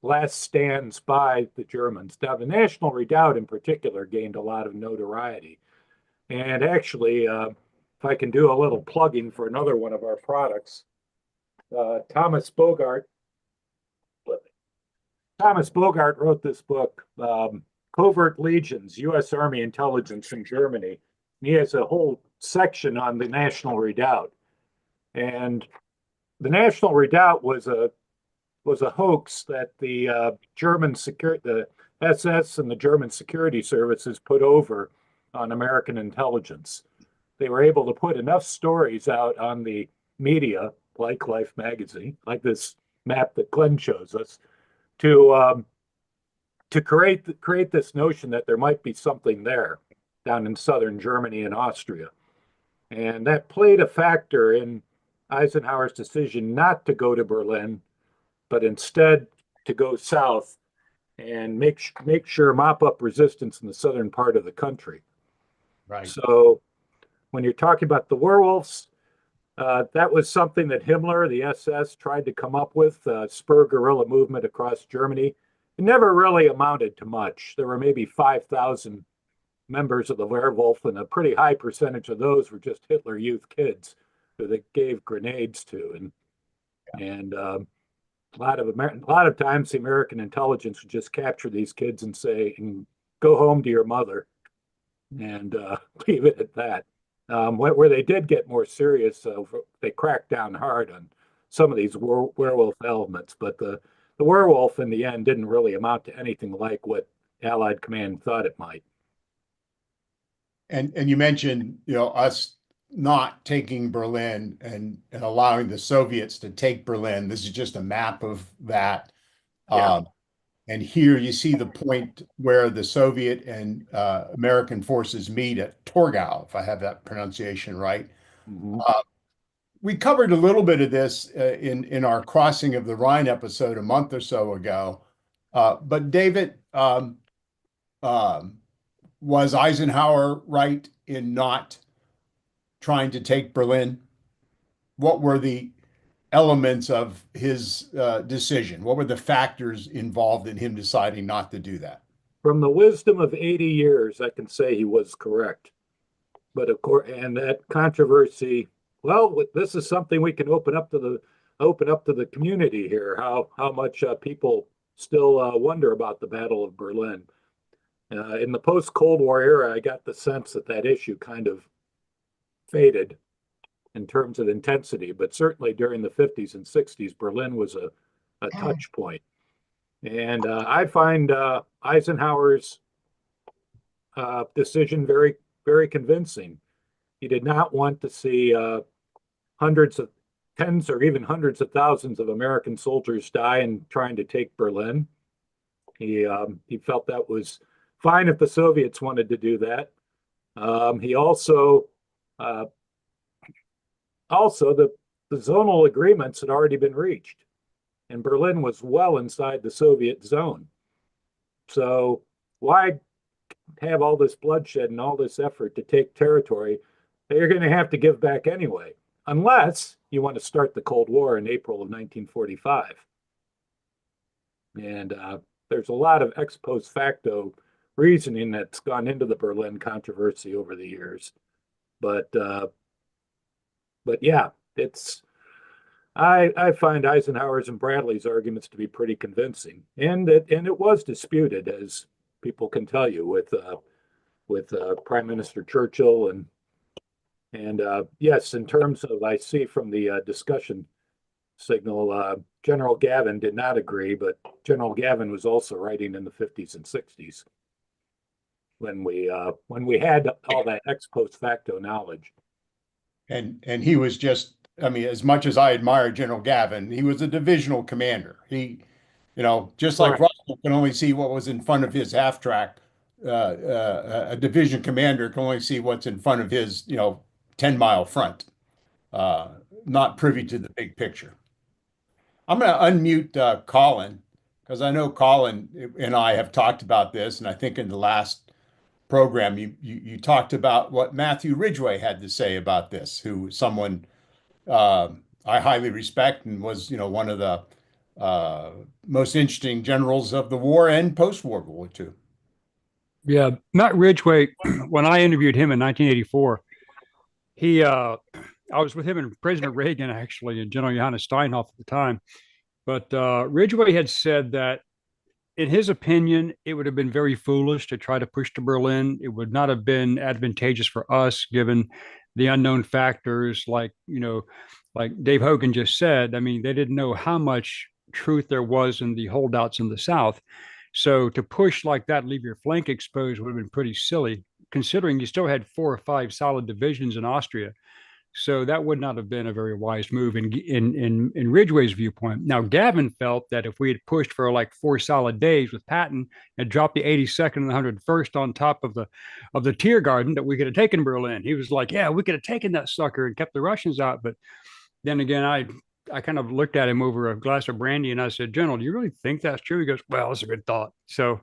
last stands by the Germans. Now, the National Redoubt in particular gained a lot of notoriety. And actually, if I can do a little plugging for another one of our products, Thomas Bogart. Thomas Bogart wrote this book, Covert Legions, U.S. Army Intelligence in Germany. And he has a whole section on the National Redoubt. And the National Redoubt was a hoax that the the SS and the German security services put over on American intelligence. They were able to put enough stories out on the media, like Life magazine, like this map that Glenn shows us, to create this notion that there might be something there down in southern Germany and Austria. And that played a factor in Eisenhower's decision not to go to Berlin, but instead to go south and make sure mop up resistance in the southern part of the country. Right. So when you're talking about the werewolves, that was something that Himmler, the SS, tried to come up with, spur guerrilla movement across Germany. It never really amounted to much. There were maybe 5,000 members of the werewolf, and a pretty high percentage of those were just Hitler Youth kids who they gave grenades to. And a lot of times the American intelligence would just capture these kids and say, "Go home to your mother," and leave it at that. Where they did get more serious, they cracked down hard on some of these werewolf elements, but the werewolf in the end didn't really amount to anything like what Allied command thought it might. And you mentioned, us not taking Berlin and allowing the Soviets to take Berlin. This is just a map of that. Yeah. And here you see the point where the Soviet and American forces meet at Torgau, if I have that pronunciation right. Mhm. We covered a little bit of this in our Crossing of the Rhine episode a month or so ago. But David, was Eisenhower right in not trying to take Berlin? What were the elements of his decision? What were the factors involved in him deciding not to do that? From the wisdom of 80 years, I can say he was correct. But of course, and that controversy, well, this is something we can open up to the community here. How much people still wonder about the Battle of Berlin. In the post-Cold War era, I got the sense that issue kind of faded in terms of intensity, but certainly during the 50s and 60s, Berlin was a touch point. And I find Eisenhower's decision very, very convincing. He did not want to see tens or even hundreds of thousands of American soldiers die in trying to take Berlin. He felt that was fine if the Soviets wanted to do that. He also the zonal agreements had already been reached, and Berlin was well inside the Soviet zone. So why have all this bloodshed and all this effort to take territory that you're going to have to give back anyway, unless you want to start the Cold War in April of 1945. And there's a lot of ex post facto reasoning that's gone into the Berlin controversy over the years. But yeah, I find Eisenhower's and Bradley's arguments to be pretty convincing, and it was disputed, as people can tell you, with Prime Minister Churchill and yes, in terms of, I see from the discussion signal, General Gavin did not agree, but General Gavin was also writing in the 50s and 60s when we had all that ex post facto knowledge. And he was just, I mean, as much as I admire General Gavin, he was a divisional commander. He, just like Right. Russell can only see what was in front of his half track, a division commander can only see what's in front of his, 10-mile front, not privy to the big picture. I'm going to unmute Colin, because I know Colin and I have talked about this, and I think in the last program you talked about what Matthew Ridgway had to say about this, who someone I highly respect and was, one of the most interesting generals of the war and post-World War II. Yeah, Matt Ridgway, when I interviewed him in 1984, I was with him and President Reagan actually, and General Johannes Steinhoff at the time. But Ridgway had said that, in his opinion, it would have been very foolish to try to push to Berlin. It would not have been advantageous for us, given the unknown factors, like Dave Hogan just said. I mean, they didn't know how much truth there was in the holdouts in the South. So to push like that, leave your flank exposed, would have been pretty silly, considering you still had 4 or 5 solid divisions in Austria. So that would not have been a very wise move in Ridgway's viewpoint. Now, Gavin felt that if we had pushed for like 4 solid days with Patton and dropped the 82nd and the 101st on top of the Tier Garden, that we could have taken Berlin. He was like, "Yeah, we could have taken that sucker and kept the Russians out." But then again, I kind of looked at him over a glass of brandy and I said, "General, do you really think that's true?" He goes, "Well, that's a good thought." So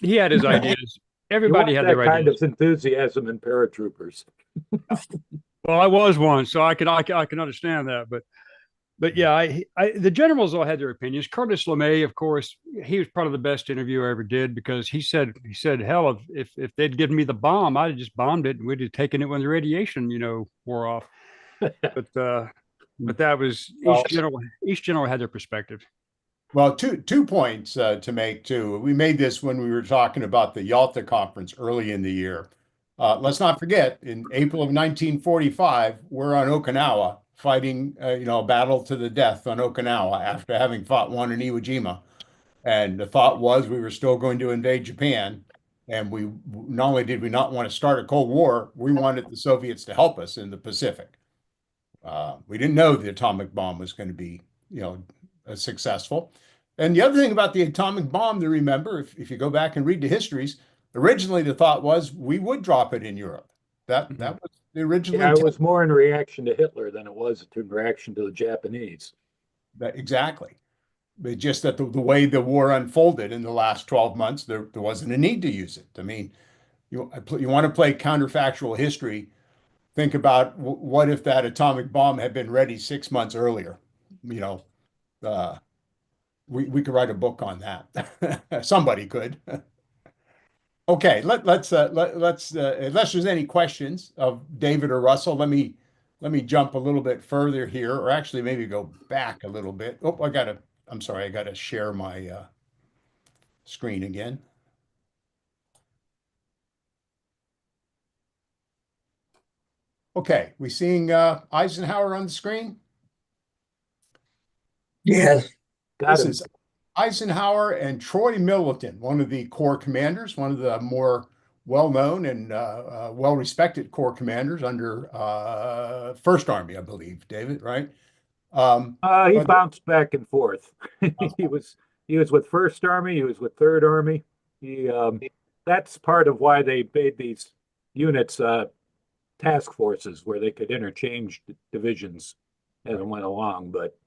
he had his ideas. You Everybody want had that their kind ideas. of enthusiasm in paratroopers. Well, I was one, so I can understand that. But yeah, the generals all had their opinions. Curtis LeMay, of course, he was probably the best interview I ever did, because he said, hell, if they'd given me the bomb, I'd have just bombed it and we'd have taken it when the radiation, wore off. But that was each general had their perspective. Well, two points to make too. We made this when we were talking about the Yalta Conference early in the year. Let's not forget, in April of 1945, we're on Okinawa fighting, a battle to the death on Okinawa after having fought one in Iwo Jima. And the thought was we were still going to invade Japan. And we not only did we not want to start a Cold War, we wanted the Soviets to help us in the Pacific. We didn't know the atomic bomb was going to be, successful. And the other thing about the atomic bomb to remember, if you go back and read the histories, originally the thought was we would drop it in Europe. That was the original Yeah, it intent. was more in reaction to Hitler than it was in reaction to the Japanese. Exactly. But just that the way the war unfolded in the last 12 months, there wasn't a need to use it. I mean, you want to play counterfactual history. Think about what if that atomic bomb had been ready 6 months earlier? You know, uh, we could write a book on that. Somebody could. Okay, let's unless there's any questions of David or Russell, let me jump a little bit further here, or actually maybe go back a little bit. Oh, I'm sorry, I gotta share my screen again. Okay, we seeing Eisenhower on the screen? Yes. Got This him. is Eisenhower and Troy Milliton, one of the Corps commanders, one of the more well-known and well-respected Corps commanders under First Army, I believe, David, right? He bounced back and forth. He was with First Army. He was with Third Army. That's part of why they made these units task forces, where they could interchange divisions as it went along. But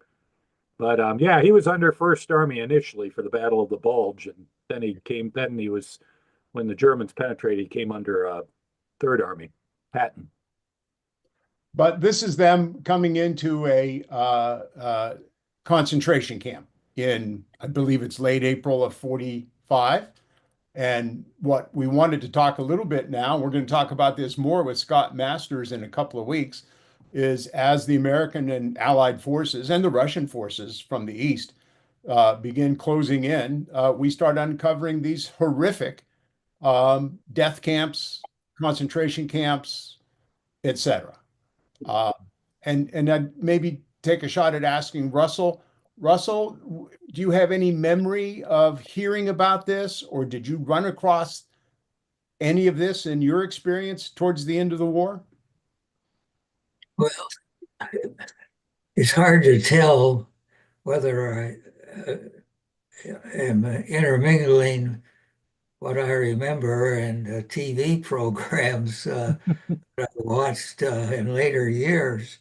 yeah, he was under First Army initially for the Battle of the Bulge, and then he was, when the Germans penetrated, he came under Third Army, Patton. But this is them coming into a concentration camp in, I believe it's late April of 45. And what we wanted to talk a little bit now, we're going to talk about this more with Scott Masters in a couple of weeks, is as the American and Allied forces and the Russian forces from the East begin closing in, we start uncovering these horrific death camps, concentration camps, etc. And I'd maybe take a shot at asking Russell. Russell, do you have any memory of hearing about this, or did you run across any of this in your experience towards the end of the war? Well, it's hard to tell whether I am intermingling what I remember and TV programs that I watched in later years.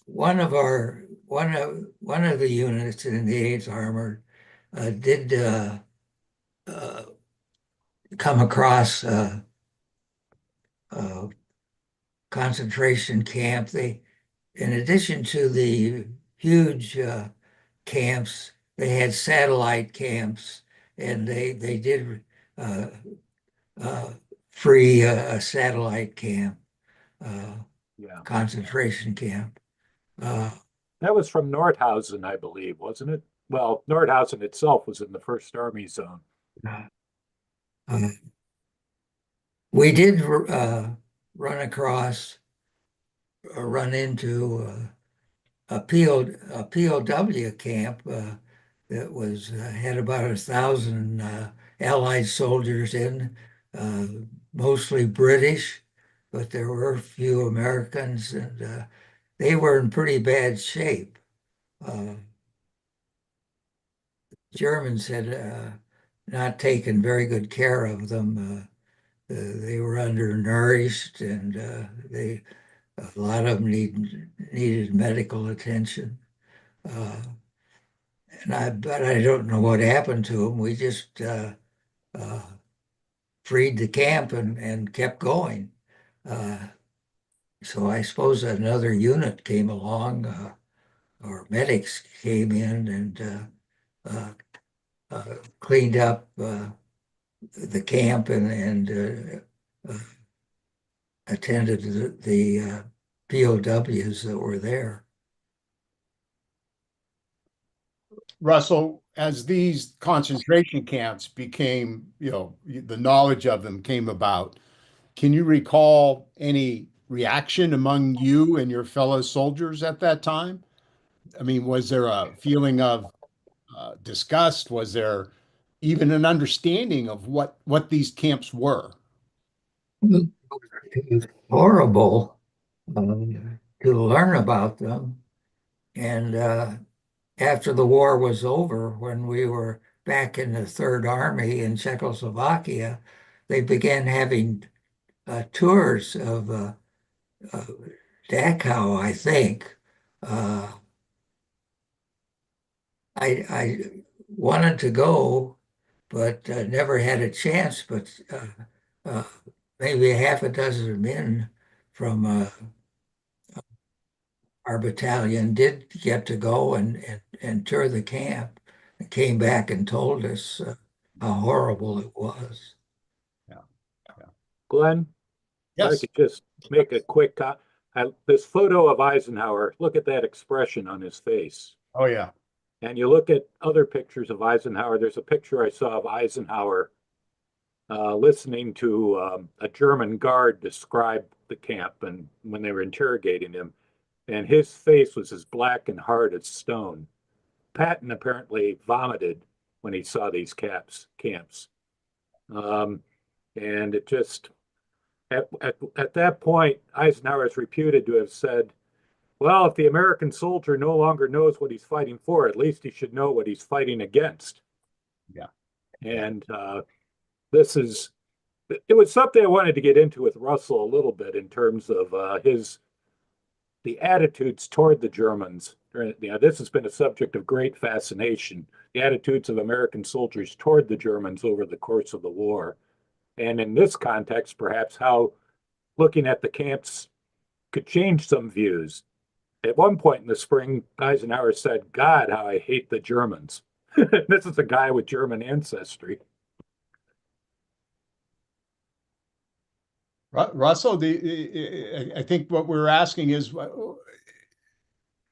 One of the units in the 8th Armored did come across a concentration camp. In addition to the huge camps, they had satellite camps and they did free a satellite camp, Yeah. concentration camp. That was from Nordhausen, I believe, wasn't it? Well, Nordhausen itself was in the First Army Zone. Uh, we did run across or run into a POW camp that was had about 1,000 Allied soldiers in, uh, mostly British, but there were a few Americans, and they were in pretty bad shape. Uh, Germans had not taken very good care of them. They were undernourished, and a lot of them needed medical attention. Uh, but I don't know what happened to them. We just uh, freed the camp and kept going. Uh, so I suppose another unit came along, or medics came in and cleaned up the camp and attended the POWs that were there. Russell, as these concentration camps became, the knowledge of them came about, can you recall any reaction among you and your fellow soldiers at that time? I mean, was there a feeling of disgust? Was there even an understanding of what these camps were? It was horrible to learn about them. And after the war was over, when we were back in the Third Army in Czechoslovakia, they began having tours of Dachau, I think. I wanted to go, but never had a chance. But maybe a half a dozen men from our battalion did get to go and tour the camp, and came back and told us how horrible it was. Glenn, if I Yes. could just make a quick this photo of Eisenhower, look at that expression on his face. Oh, yeah. And you look at other pictures of Eisenhower. There's a picture I saw of Eisenhower listening to a German guard describe the camp and when they were interrogating him. And his face was as black and hard as stone. Patton apparently vomited when he saw these camps. And it just, at that point, Eisenhower is reputed to have said, well, if the American soldier no longer knows what he's fighting for, at least he should know what he's fighting against. Yeah. And it was something I wanted to get into with Russell a little bit in terms of the attitudes toward the Germans. This has been a subject of great fascination, the attitudes of American soldiers toward the Germans over the course of the war. And in this context, perhaps how looking at the camps could change some views. At one point in the spring, Eisenhower said, God, how I hate the Germans. This is a guy with German ancestry. Russell, I think what we're asking is, what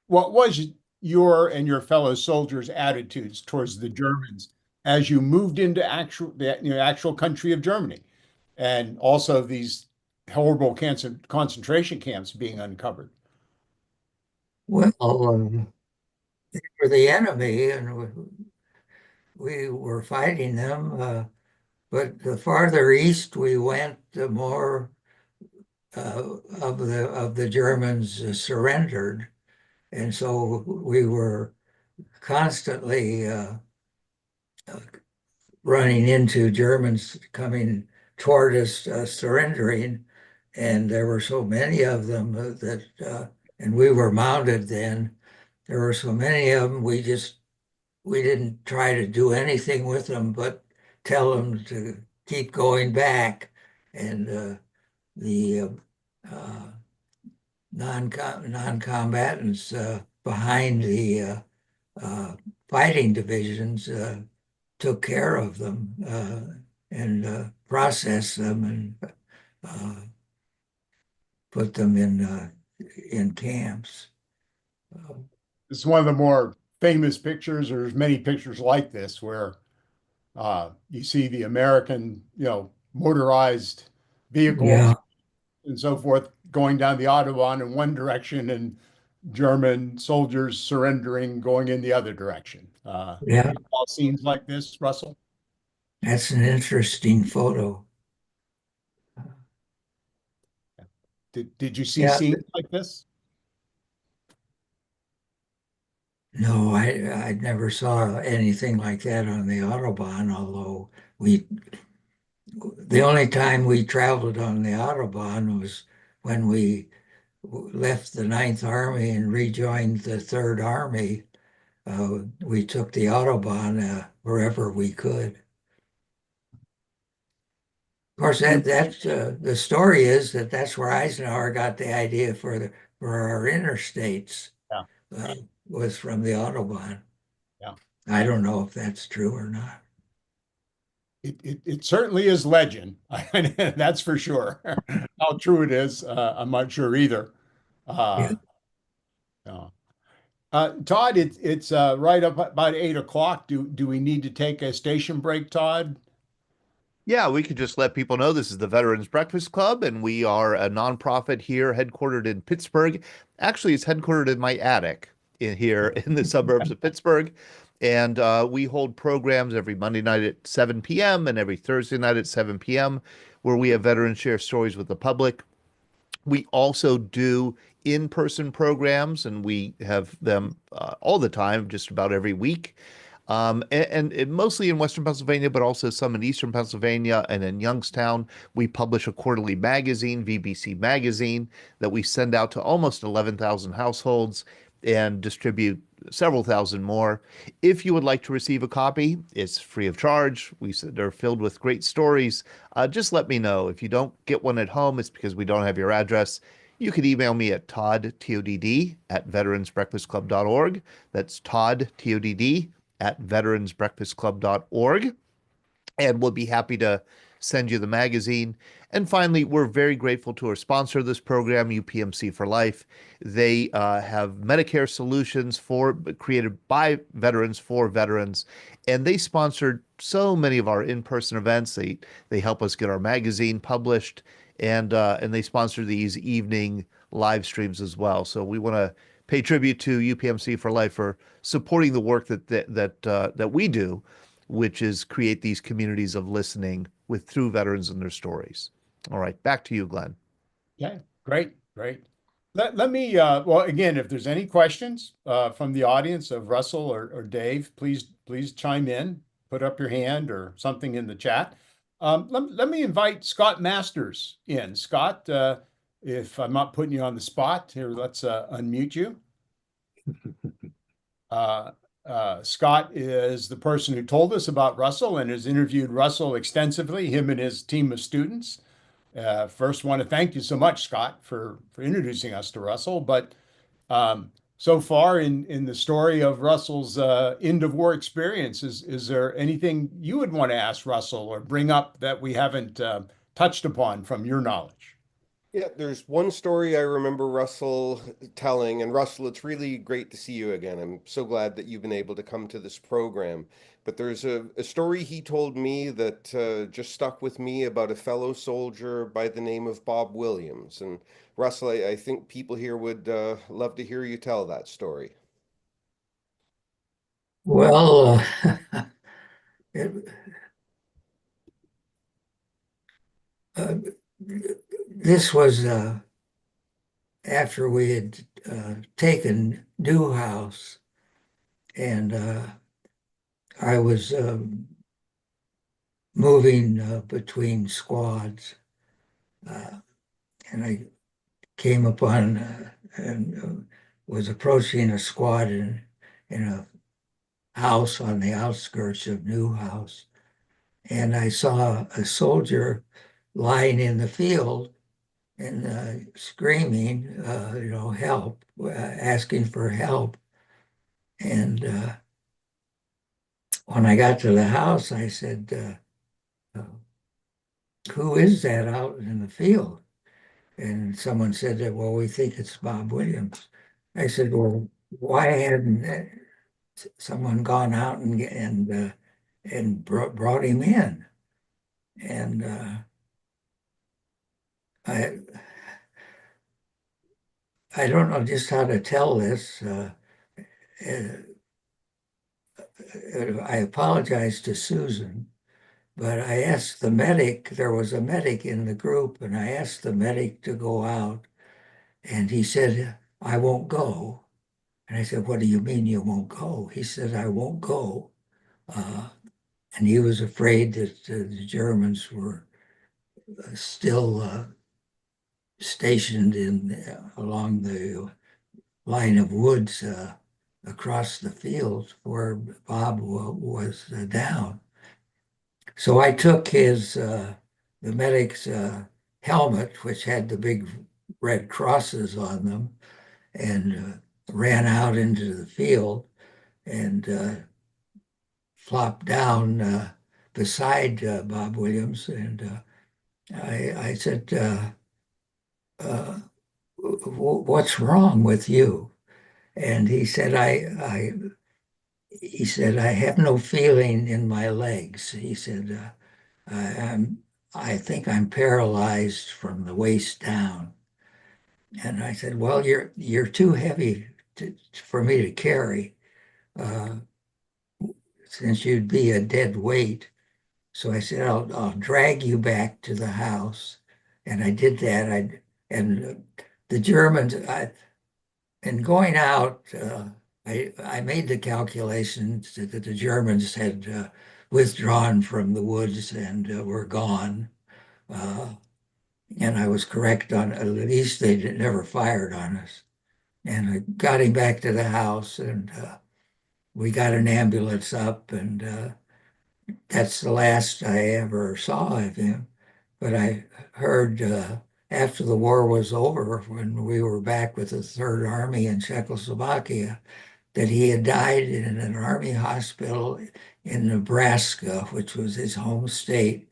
was your and your fellow soldiers' attitudes towards the Germans as you moved into actual country of Germany, and also these horrible concentration camps being uncovered? Well, they were the enemy, and we were fighting them. But the farther east we went, the more of the Germans surrendered, and so we were constantly running into Germans coming toward us, surrendering, and there were so many of them and we were mounted then. There were so many of them, we didn't try to do anything with them, but tell them to keep going back, and the non-combatants behind the fighting divisions took care of them and processed them and put them in camps. It's one of the more famous pictures, or there's many pictures like this where you see the American, motorized vehicles Yeah, and so forth going down the Autobahn in one direction and German soldiers surrendering going in the other direction. yeah, All scenes like this, Russell? that's an interesting photo. Did you see Yeah, scenes like this? no, I never saw anything like that on the Autobahn, although the only time we traveled on the Autobahn was when we left the Ninth Army and rejoined the Third Army. We took the Autobahn wherever we could. Of course, that's the story is that that's where Eisenhower got the idea for our interstates Yeah. Was from the Autobahn. Yeah. I don't know if that's true or not. It certainly is legend. That's for sure. How true it is, I'm not sure either. Yeah. No. Todd, it's right up about 8 o'clock. Do we need to take a station break, Todd? Yeah, we could just let people know this is the Veterans Breakfast Club, and we are a nonprofit here headquartered in Pittsburgh. Actually, it's headquartered in my attic here in the suburbs of Pittsburgh. And we hold programs every Monday night at 7 p.m. and every Thursday night at 7 p.m., where we have veterans share stories with the public. We also do in-person programs, and we have them all the time, just about every week. And mostly in Western Pennsylvania, but also some in Eastern Pennsylvania and in Youngstown. We publish a quarterly magazine, VBC Magazine, that we send out to almost 11,000 households and distribute several thousand more. If you would like to receive a copy, it's free of charge. They're filled with great stories. Just let me know. If you don't get one at home, it's because we don't have your address. You could email me at Todd, T-O-D-D, at veteransbreakfastclub.org. That's Todd, T-O-D-D, at veteransbreakfastclub.org, and we'll be happy to send you the magazine. And finally, we're very grateful to our sponsor of this program, UPMC for Life. They have Medicare solutions created by veterans for veterans, and they sponsored so many of our in-person events. They help us get our magazine published, and they sponsor these evening live streams as well. So we want to pay tribute to UPMC for Life for supporting the work that we do, which is create these communities of listening through veterans and their stories. All right, back to you, Glenn. Okay, great. Let me, well, again, if there's any questions from the audience of Russell or Dave, please chime in, put up your hand or something in the chat. Let me invite Scott Masters in. Scott, if I'm not putting you on the spot here, let's unmute you. Scott is the person who told us about Russell and has interviewed Russell extensively, him and his team of students. First, want to thank you so much, Scott, for introducing us to Russell. But so far in the story of Russell's end of war experience, is there anything you would want to ask Russell or bring up that we haven't touched upon from your knowledge? Yeah, there's one story I remember Russell telling, and Russell, it's really great to see you again. I'm so glad that you've been able to come to this program. But there's a story he told me that just stuck with me about a fellow soldier by the name of Bob Williams. And Russell, I think people here would love to hear you tell that story. Well, it, this was after we had taken Newhouse, and I was moving between squads, and I came upon and was approaching a squad in a house on the outskirts of Newhouse, and I saw a soldier lying in the field and screaming, help, asking for help. And when I got to the house, I said, who is that out in the field? And someone said that, well, we think it's Bob Williams. I said, well, why hadn't someone gone out and brought him in? And I I don't know just how to tell this. I apologize to Susan, but I asked the medic, there was a medic in the group, and I asked the medic to go out, and he said, I won't go. And I said, what do you mean you won't go? He said, I won't go. And he was afraid that the Germans were still stationed along the line of woods across the field where Bob was down. So I took the medic's helmet, which had the big red crosses on them, and ran out into the field and flopped down beside Bob Williams. And I said, what's wrong with you? And he said, he said, I have no feeling in my legs. He said, I think I'm paralyzed from the waist down. And I said, well, you're too heavy for me to carry, uh, since you'd be a dead weight. So I said, I'll drag you back to the house. And I did that. And the Germans, and going out, I made the calculations that the Germans had withdrawn from the woods and were gone. Uh, and I was correct on, at least they never fired on us. And I got him back to the house, and we got an ambulance up, and that's the last I ever saw of him. But I heard after the war was over, when we were back with the Third Army in Czechoslovakia, that he had died in an army hospital in Nebraska, which was his home state,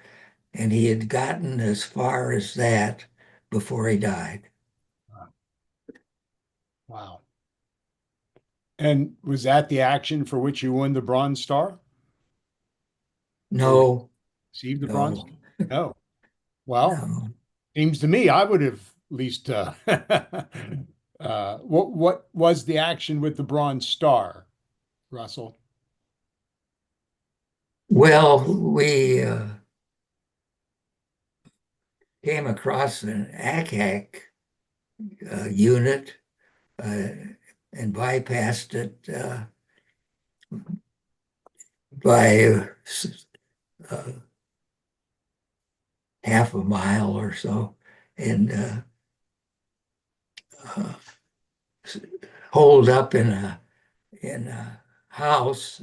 and he had gotten as far as that before he died. Wow. And was that the action for which you won the Bronze Star? No, Received the Bronze no, Star? No. Well, no. seems to me I would have at least what was the action with the Bronze Star, Russell? Well, we came across an ACAC unit and bypassed it by half a mile or so, and holed up in a house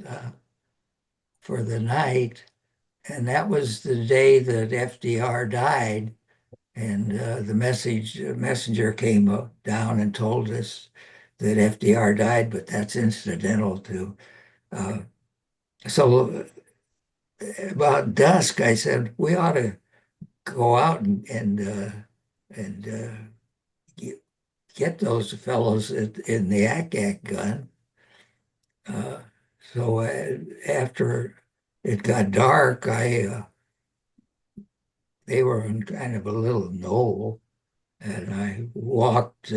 for the night. And that was the day that FDR died. And the messenger came down and told us that FDR died, but that's incidental to. So about dusk, I said we ought to go out and get those fellows in the ACAC gun. So after it got dark, they were on kind of a little knoll, and I walked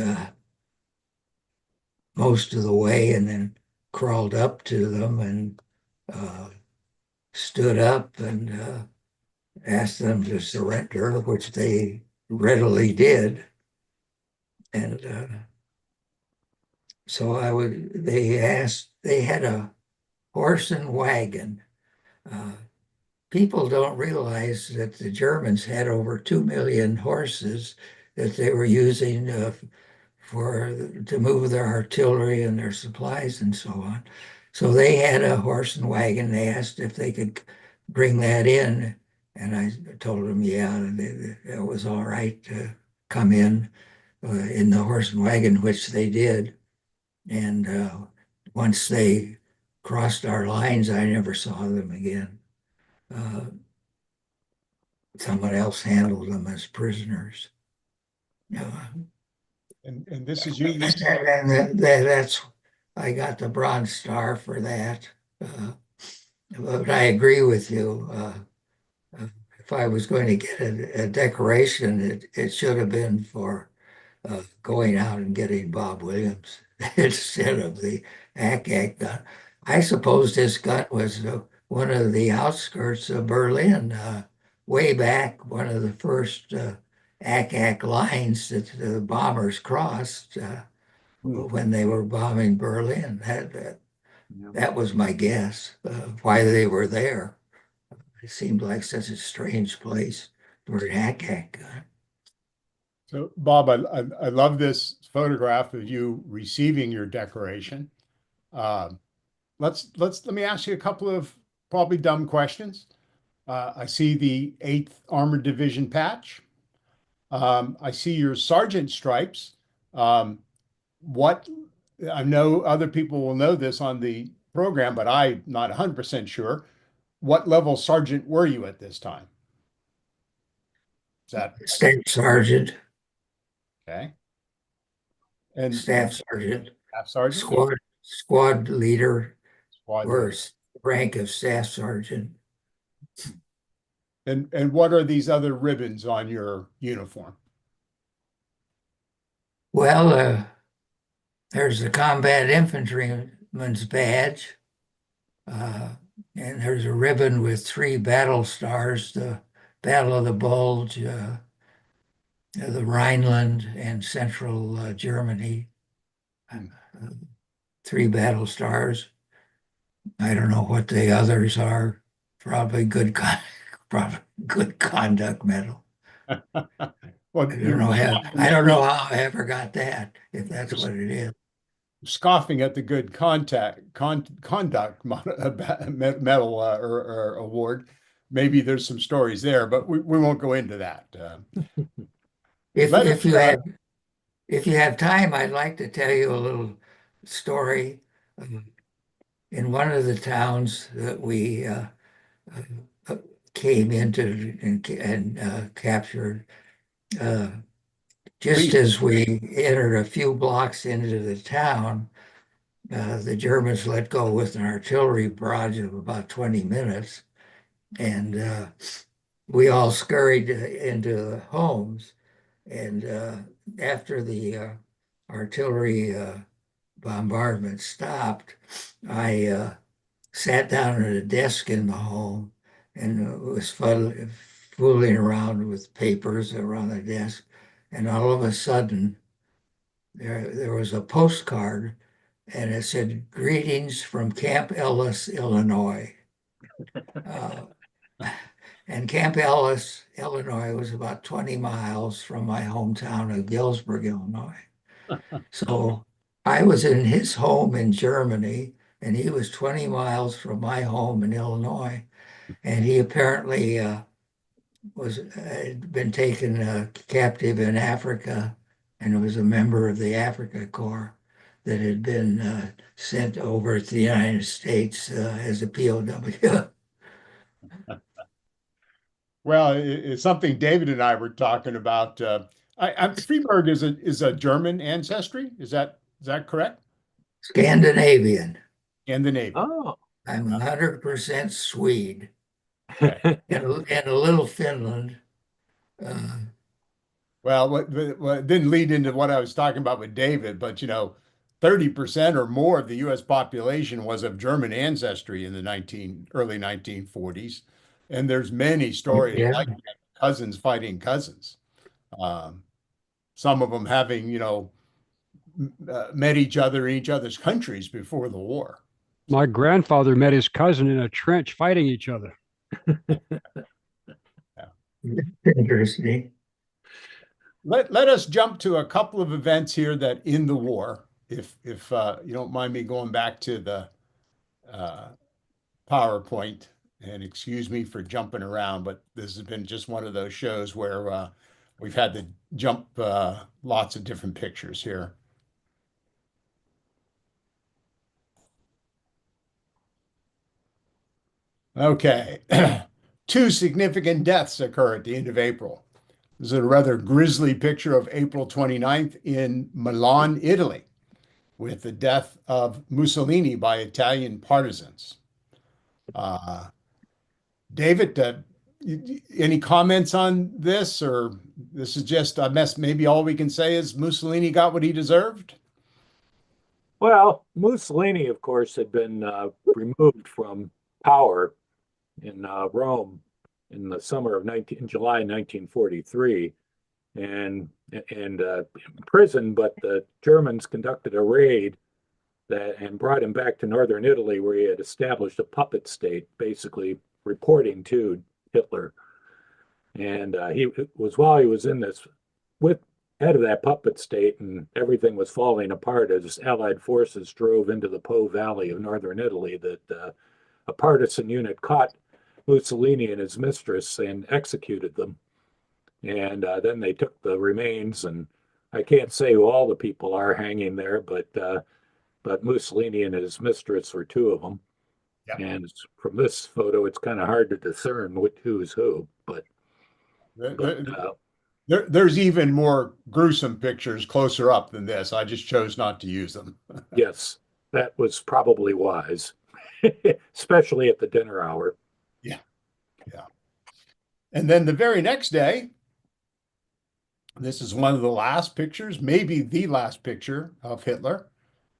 most of the way and then crawled up to them and stood up and asked them to surrender, which they readily did. And so they had a horse and wagon. People don't realize that the Germans had over 2 million horses that they were using to move their artillery and their supplies and so on. So they had a horse and wagon. They asked if they could bring that in, and I told them, yeah, it was all right to come in the horse and wagon, which they did. And once they crossed our lines, I never saw them again. Someone else handled them as prisoners. And this is you. And that's I got the Bronze Star for that. But I agree with you. If I was going to get a decoration, it should have been for going out and getting Bob Williams instead of the ACAC gun. I suppose this gun was one of the outskirts of Berlin, way back, one of the first ACAC lines that the bombers crossed when they were bombing Berlin. That was my guess why they were there. It seemed like such a strange place for an ACAC gun. So, Bob, I love this photograph of you receiving your decoration. Let me ask you a couple of probably dumb questions. I see the 8th Armored Division patch. I see your sergeant stripes. What I know other people will know this on the program, but I'm not 100% sure. What level sergeant were you at this time? Is that Staff sergeant, okay? And staff sergeant, staff sergeant, squad leader, squad or leader. rank of staff sergeant. And what are these other ribbons on your uniform? Well, there's the combat infantryman's badge, and there's a ribbon with 3 battle stars: the Battle of the Bulge, the Rhineland, and Central Germany. 3 battle stars. I don't know what the others are. Probably good conduct medal. Well, I don't know how I ever got that, if that's what it is. scoffing at the good conduct medal or award. Maybe there's some stories there, but we won't go into that. If you have time, I'd like to tell you a little story. In one of the towns that we came into and captured, just as we entered a few blocks into the town, the Germans let go with an artillery barrage of about 20 minutes, and we all scurried into the homes. And after the artillery bombardment stopped, I sat down at a desk in the home and was fooling around with papers around the desk. And all of a sudden, there was a postcard, and it said, "Greetings from Camp Ellis, Illinois." And Camp Ellis, Illinois was about 20 miles from my hometown of Galesburg, Illinois. So I was in his home in Germany, and he was 20 miles from my home in Illinois. And he apparently had been taken captive in Africa, and was a member of the Africa Corps that had been sent over to the United States as a POW. Well, it's something David and I were talking about. Freeburg is a German ancestry. Is that correct? Scandinavian. Scandinavian. Oh, I'm 100% Swede. Okay. And a little Finland. Well, what it didn't lead into what I was talking about with David, but 30% or more of the U.S. population was of German ancestry in the early 1940s, and there's many stories Yeah. like that, cousins fighting cousins. Some of them having met each other in each other's countries before the war. My grandfather met his cousin in a trench fighting each other. Interesting. Let us jump to a couple of events here that in the war, if you don't mind me going back to the PowerPoint, and excuse me for jumping around, but this has been just one of those shows where we've had to jump lots of different pictures here. Okay. Two significant deaths occur at the end of April. This is a rather grisly picture of April 29th in Milan, Italy, with the death of Mussolini by Italian partisans. David, any comments on this, or this is just a mess? Maybe all we can say is Mussolini got what he deserved? Well, Mussolini, of course, had been removed from power in Rome in the summer of July 1943, and imprisoned. But the Germans conducted a raid and brought him back to northern Italy, where he had established a puppet state, basically reporting to Hitler. And he was while he was in this with head of that puppet state, and everything was falling apart as Allied forces drove into the Po Valley of northern Italy, that a partisan unit caught Mussolini and his mistress and executed them. And then they took the remains, and I can't say who all the people are hanging there, but Mussolini and his mistress were two of them. Yeah. And from this photo, it's kind of hard to discern who's who. But There's even more gruesome pictures closer up than this. I just chose not to use them. yes, that was probably wise, especially at the dinner hour. Yeah. Yeah. And then the very next day, this is one of the last pictures, maybe the last picture of Hitler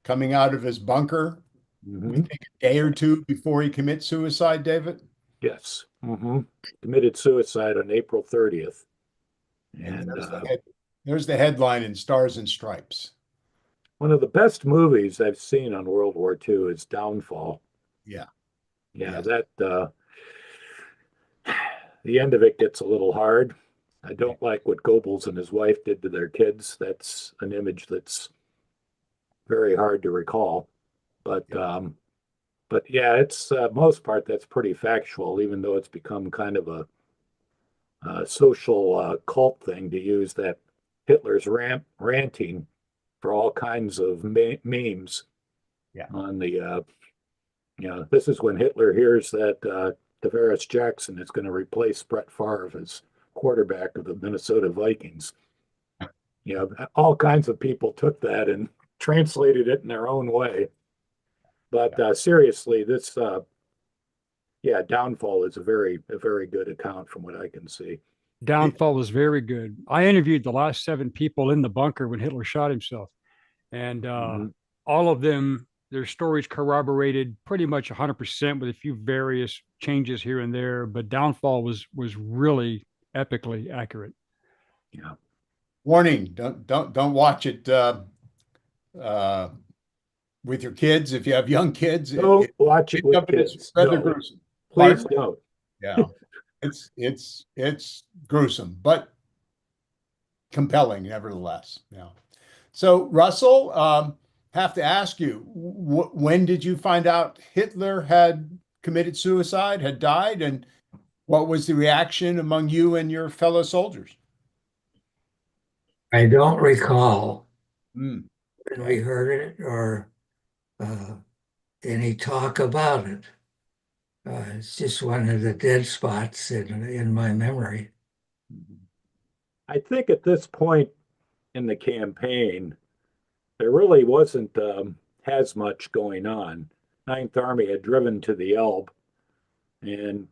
coming out of his bunker. We think a day or two before he commits suicide, David. Yes. Committed suicide on April 30th. And there's the headline in Stars and Stripes. One of the best movies I've seen on World War II is Downfall. Yeah. Yeah, that the end of it gets a little hard. I don't like what Goebbels and his wife did to their kids. That's an image that's very hard to recall. But yeah, it's most part that's pretty factual, even though it's become kind of a social cult thing to use that Hitler's ranting for all kinds of memes. Yeah. On the this is when Hitler hears that Tavares Jackson is going to replace Brett Favre as quarterback of the Minnesota Vikings. All kinds of people took that and translated it in their own way. But seriously, this Downfall is a very good account from what I can see. Downfall was very good. I interviewed the last 7 people in the bunker when Hitler shot himself, and all of them, their stories corroborated pretty much 100% with a few various changes here and there. But Downfall was really epically accurate. Yeah. Warning: don't watch it with your kids. If you have young kids, don't watch it with kids. It's rather gruesome. Please don't. Yeah, it's gruesome, but compelling nevertheless. Yeah. So Russell, have to ask you, when did you find out Hitler had committed suicide, had died, and what was the reaction among you and your fellow soldiers? I don't recall when we heard it or any talk about it. It's just one of the dead spots in my memory. I think at this point in the campaign, there really wasn't as much going on. Ninth Army had driven to the Elbe, and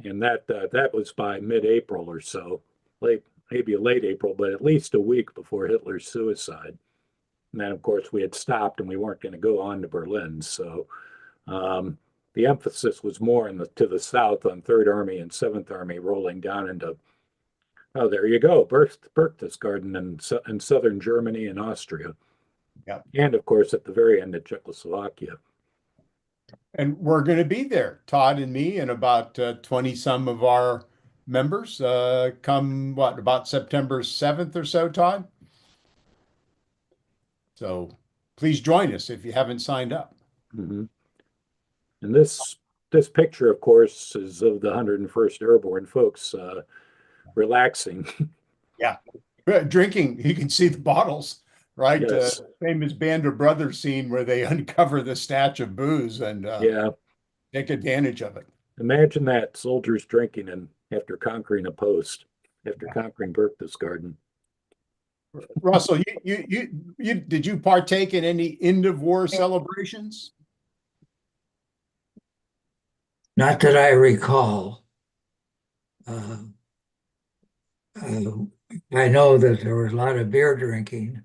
that was by mid-April or so, maybe late April, but at least a week before Hitler's suicide. And then, of course, we had stopped and we weren't going to go on to Berlin. So the emphasis was more to the south on Third Army and Seventh Army, rolling down into, oh, there you go, Berchtesgaden in southern Germany and Austria. Yeah. And of course, at the very end of Czechoslovakia. And we're going to be there, Todd and me, and about 20 some of our members come, about September 7th or so, Todd? So please join us if you haven't signed up. And this picture, of course, is of the 101st Airborne folks relaxing. Yeah. Drinking. You can see the bottles, right? Yes. Famous Band of Brothers scene where they uncover the stash of booze and take advantage of it. Imagine that, soldiers drinking and after conquering a post, after conquering Berchtesgaden. Russell, did you partake in any end of war celebrations? Not that I recall. Uh, uh, I know that there was a lot of beer drinking,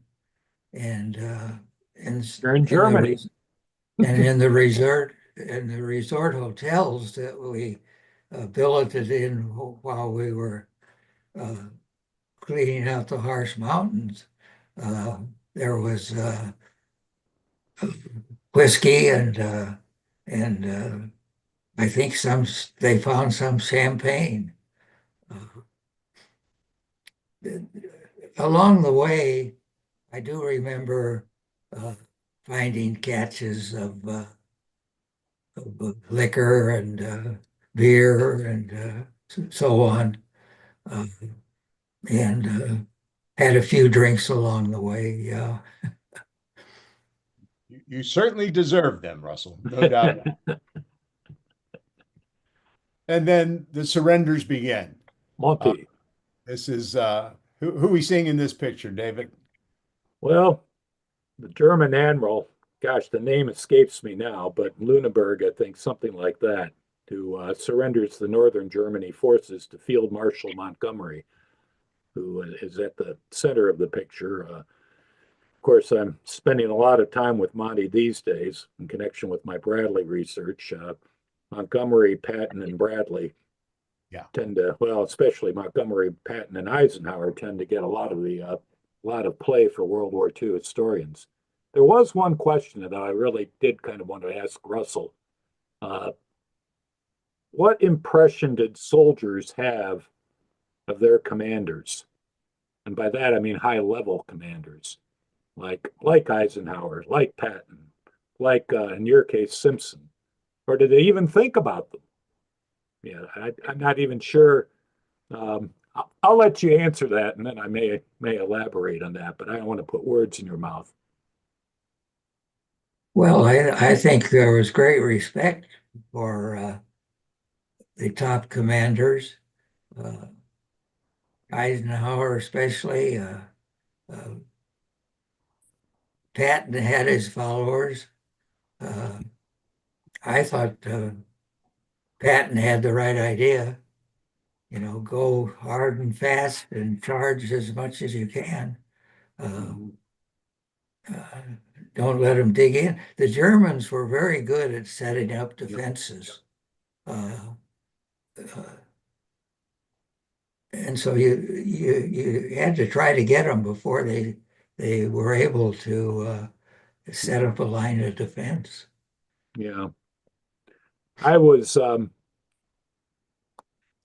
and You're in Germany. And in the resort hotels that we billeted in while we were uh, cleaning out the harsh mountains, uh, there was whiskey and I think they found some champagne. Uh, Along the way, I do remember uh, finding catches of liquor and beer and so on, uh, and had a few drinks along the way. Yeah. You certainly deserve them, Russell, no doubt. And then the surrenders began. Monty. This is who we seeing in this picture, David? Well, the German admiral, gosh, the name escapes me now, but Lüneburg, I think, something like that, who surrenders the northern Germany forces to Field Marshal Montgomery, who is at the center of the picture. Of course, I'm spending a lot of time with Monty these days in connection with my Bradley research. Montgomery, Patton, and Bradley tend to, well, especially Montgomery, Patton, and Eisenhower tend to get a lot of play for World War II historians. There was one question that I really did kind of want to ask Russell. What impression did soldiers have of their commanders? And by that, I mean high-level commanders, like Eisenhower, like Patton, like, in your case, Simpson. Or did they even think about them? Yeah, I'm not even sure. I'll let you answer that, and then I may elaborate on that, but I don't want to put words in your mouth. Well, I think there was great respect for the top commanders, uh, Eisenhower especially. Patton had his followers. I thought Patton had the right idea. Go hard and fast and charge as much as you can. Uh, uh, don't let them dig in. The Germans were very good at setting up defenses. And so you had to try to get them before they were able to set up a line of defense. Yeah. I was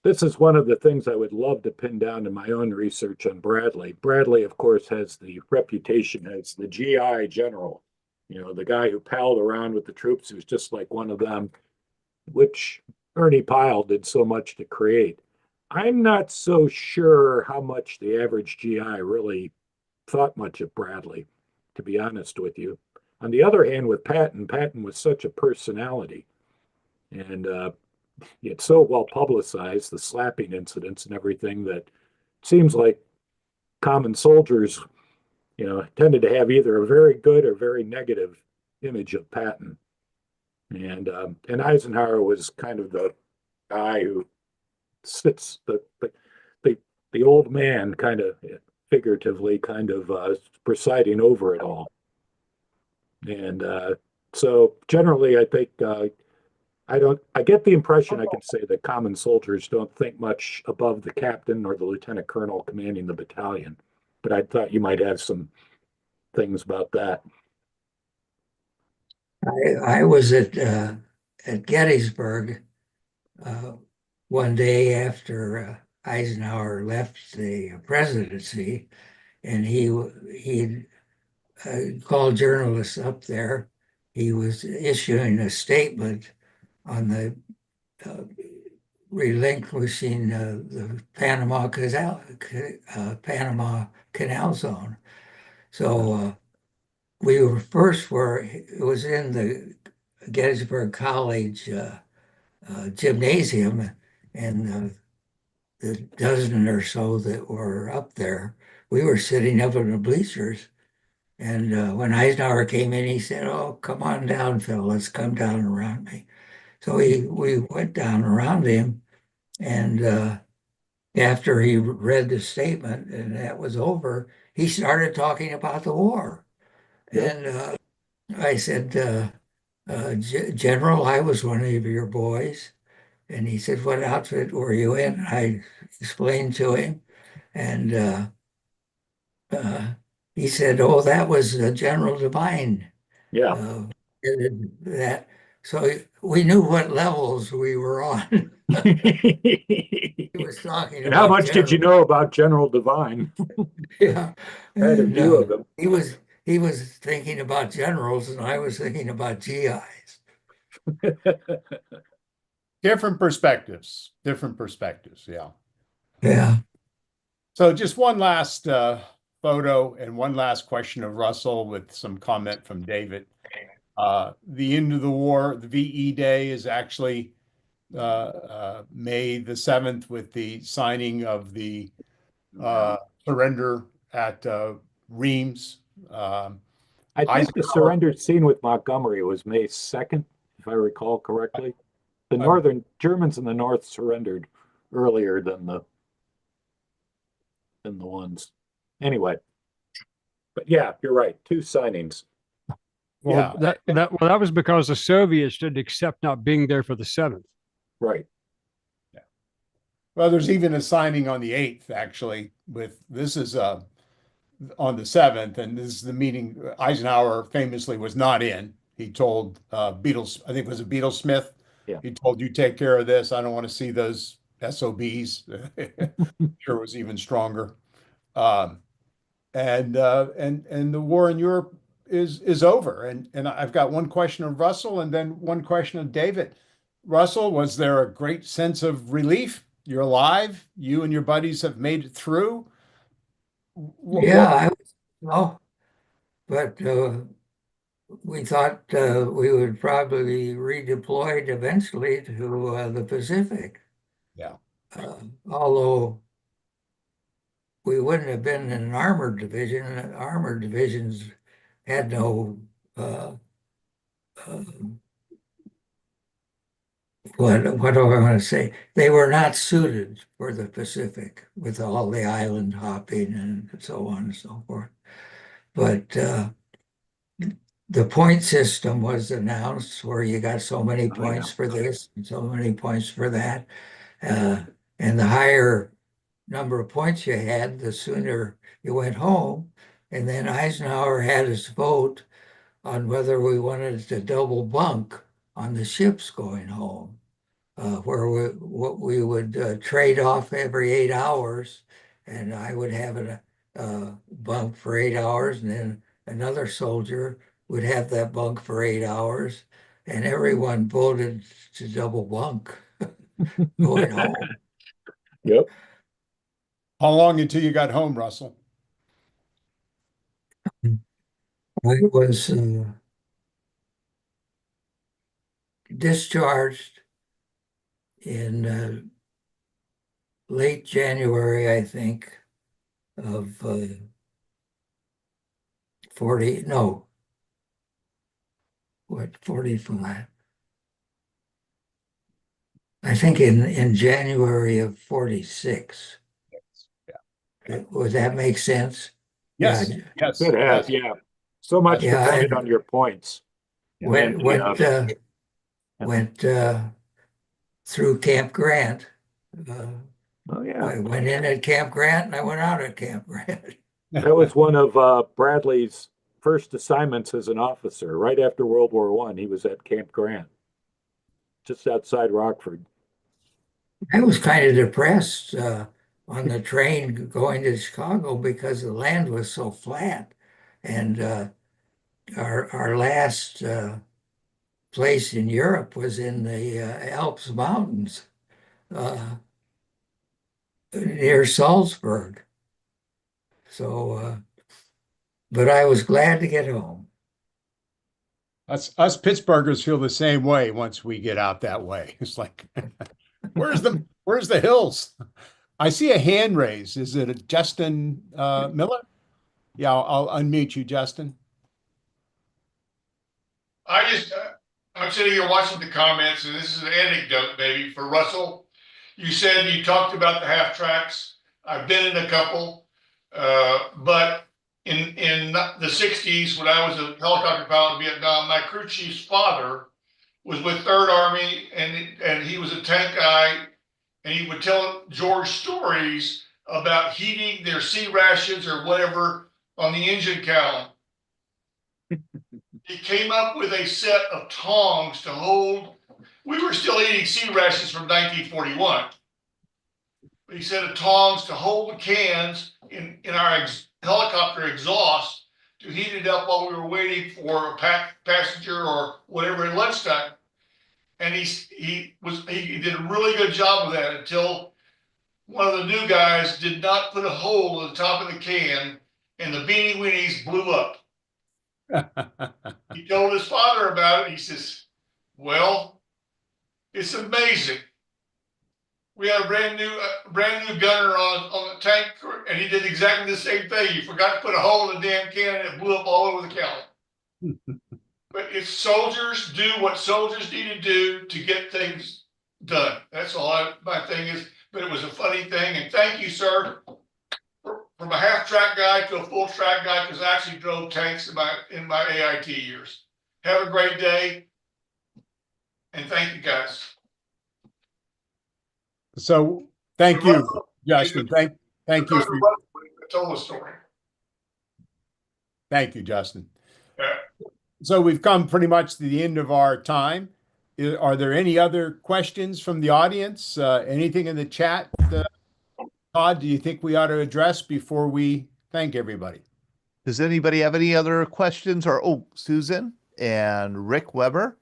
this is one of the things I would love to pin down in my own research on Bradley. Bradley, of course, has the reputation as the GI general, the guy who palled around with the troops, who's just like one of them, which Ernie Pyle did so much to create. I'm not so sure how much the average GI really thought much of Bradley, to be honest with you. On the other hand, with Patton was such a personality. And it's so well publicized, the slapping incidents and everything, that it seems like common soldiers, tended to have either a very good or very negative image of Patton. And Eisenhower was kind of the guy who sits the old man, kind of figuratively, kind of presiding over it all. And so generally, I think I get the impression, I can say, that common soldiers don't think much above the captain or the lieutenant colonel commanding the battalion. But I thought you might have some things about that. I was at Gettysburg one day after Eisenhower left the presidency, and he called journalists up there. He was issuing a statement on the relinquishing the Panama Canal Zone. So we were it was in the Gettysburg College gymnasium, and the dozen or so that were up there, we were sitting up in the bleachers. And when Eisenhower came in, he said, "Oh, come on down, Phil. Let's come down around me." So we went down around him, and after he read the statement and that was over, he started talking about the war. Yep. And I said, General, I was one of your boys. And he said, "What outfit were you in?" I explained to him. And uh, he said, "Oh, that was General Devine." Yeah. Uh, that. So we knew what levels we were on. He was talking And how about much did you General. know about General Devine? Yeah. I had a And view of him. he was thinking about generals and I was thinking about GIs. Different perspectives, different perspectives. Yeah. Yeah. So just one last photo and one last question of Russell with some comment from David. The end of the war, the VE Day is actually May the 7th with the signing of the surrender at Reims. I think the surrender scene with Montgomery was May 2nd, if I recall correctly. The northern Germans in the north surrendered earlier than the ones. Anyway, but yeah, you're right. Two signings. Well, Yeah. that was because the Soviets didn't accept not being there for the 7th. Right. Well, there's even a signing on the 8th, actually, with this is on the 7th, and this is the meeting Eisenhower famously was not in. He told Beatles, I think it was a Beatles Smith. Yeah. He told you take care of this. I don't want to see those SOBs. Sure was even stronger. Um, and the war in Europe is over. And I've got one question of Russell and then one question of David. Russell, was there a great sense of relief? You're alive. You and your buddies have made it through. Yeah, I was, no, but we thought we would probably be redeployed eventually to the Pacific. Yeah. Although we wouldn't have been in an armored division. Armored divisions had no uh, uh, what do I want to say? They were not suited for the Pacific with all the island hopping and so on and so forth. But the point system was announced where you got so many points for this and so many points for that. Uh, and the higher number of points you had, the sooner you went home. And then Eisenhower had us vote on whether we wanted to double bunk on the ships going home, where what we would trade off every 8 hours, and I would have a bunk for 8 hours, and then another soldier would have that bunk for 8 hours, and everyone voted to double bunk going home. Yep. How long until you got home, Russell? I was discharged in late January, I think, of 40, no, what, 45? I think in January of 46. Yeah. Would that make sense? Yes. Yeah. Yes. It has, Yes. yeah. So much Yeah, depended I on your points. went through Camp Grant. Oh, yeah. I went in at Camp Grant and I went out at Camp Grant. That was one of Bradley's first assignments as an officer. Right after World War I, he was at Camp Grant, just outside Rockford. I was kind of depressed on the train going to Chicago because the land was so flat. And our last place in Europe was in the Alps Mountains near Salzburg. So, but I was glad to get home. Us Pittsburghers feel the same way once we get out that way. It's like, where's the hills? I see a hand raise. Is it a Justin Miller? Yeah, I'll unmute you, Justin. I'm sitting here watching the comments, and this is an anecdote, maybe for Russell. You said you talked about the half tracks. I've been in a couple, but in the 60s, when I was a helicopter pilot in Vietnam, my crew chief's father was with Third Army, and he was a tank guy, and he would tell George stories about heating their sea rations or whatever on the engine cowling. He came up with a set of tongs to hold. We were still eating sea rations from 1941. But he said of tongs to hold the cans in our helicopter exhaust to heat it up while we were waiting for a passenger or whatever at lunchtime. And he did a really good job of that until one of the new guys did not put a hole at the top of the can, and the beanie weenies blew up. He told his father about it. He says, well, it's amazing. We had a brand new gunner on the tank, and he did exactly the same thing. He forgot to put a hole in the damn can, and it blew up all over the county. But if soldiers do what soldiers need to do to get things done, that's all my thing is. But it was a funny thing, and thank you, sir. From a half-track guy to a full-track guy, because I actually drove tanks in my AIT years. Have a great day, and thank you, guys. So thank you, Justin. Thank you for told the story. Thank you, Justin. Yeah. So we've come pretty much to the end of our time. Are there any other questions from the audience? Anything in the chat? Todd, do you think we ought to address before we thank everybody? Does anybody have any other questions? Or, Susan and Rick Weber.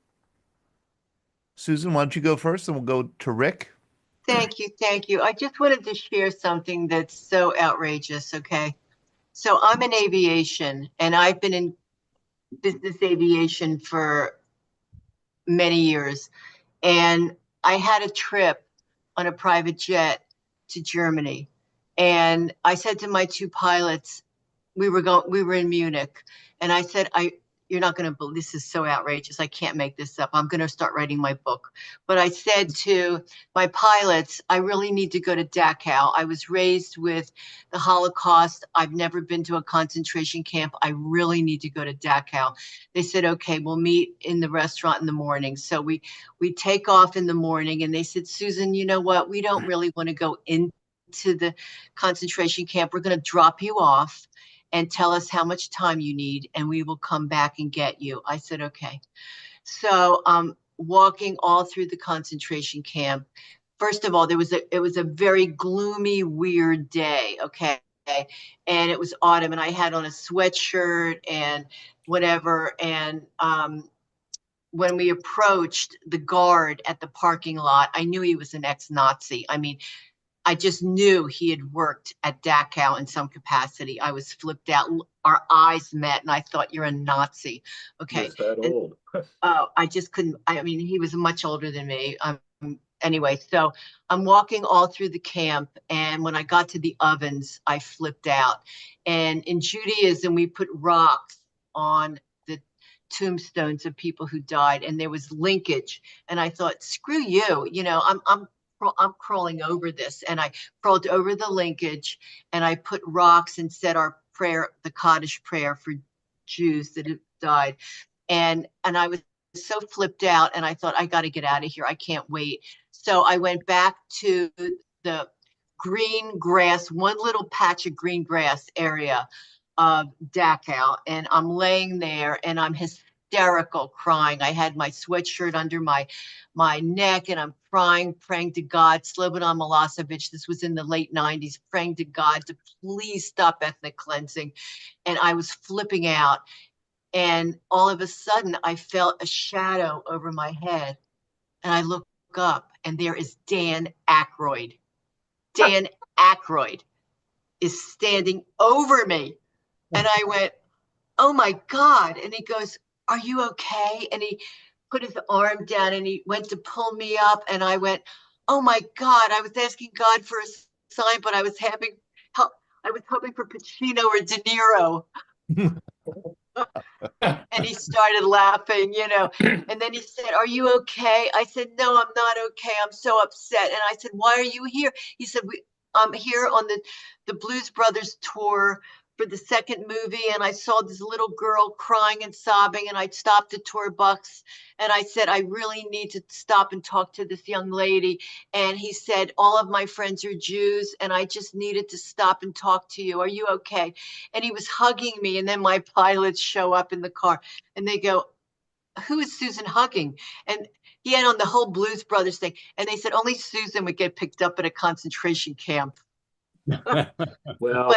Susan, why don't you go first and we'll go to Rick. Thank you. Thank you. I just wanted to share something that's so outrageous. Okay. So I'm in aviation, and I've been in business aviation for many years. And I had a trip on a private jet to Germany. And I said to my two pilots, we were in Munich, and I said, you're not going to believe, this is so outrageous. I can't make this up. I'm going to start writing my book. But I said to my pilots, I really need to go to Dachau. I was raised with the Holocaust. I've never been to a concentration camp. I really need to go to Dachau. They said, okay, we'll meet in the restaurant in the morning. So we take off in the morning, and they said, Susan, you know what? We don't really want to go into the concentration camp. We're going to drop you off and tell us how much time you need, and we will come back and get you. I said, okay. So walking all through the concentration camp. First of all, it was a very gloomy, weird day, okay? And it was autumn, and I had on a sweatshirt and whatever. And when we approached the guard at the parking lot, I knew he was an ex-Nazi. I mean, I just knew he had worked at Dachau in some capacity. I was flipped out. Our eyes met, and I thought, you're a Nazi. Okay. He's that old. Oh, I just couldn't. I mean, he was much older than me. Anyway, so I'm walking all through the camp, and when I got to the ovens, I flipped out. And in Judaism, we put rocks on the tombstones of people who died, and there was linkage. And I thought, screw you. You know, I'm crawling over this, and I crawled over the linkage, and I put rocks and said our prayer, the Kaddish prayer for Jews that have died. And I was so flipped out, and I thought, I got to get out of here. I can't wait. So I went back to the green grass, one little patch of green grass area of Dachau, and I'm laying there, and I'm hysterical, crying. I had my sweatshirt under my neck, and I'm crying, praying to God, Slobodan Milosevic, this was in the late 90s, praying to God to please stop ethnic cleansing. And I was flipping out. And all of a sudden, I felt a shadow over my head. And I look up, and there is Dan Aykroyd. Dan Aykroyd is standing over me. And I went, oh my God. And he goes, are you okay? And he put his arm down and he went to pull me up. And I went, oh my God, I was asking God for a sign, but I was having help. I was hoping for Pacino or De Niro. And he started laughing, and then he said, are you okay? I said, no, I'm not okay. I'm so upset. And I said, why are you here? He said, I'm here on the Blues Brothers tour for the second movie. And I saw this little girl crying and sobbing. And I stopped the tour bus and I said, I really need to stop and talk to this young lady. And he said, all of my friends are Jews and I just needed to stop and talk to you. Are you okay? And he was hugging me. And then my pilots show up in the car and they go, who is Susan hugging? And he had on the whole Blues Brothers thing. And they said only Susan would get picked up at a concentration camp. Well,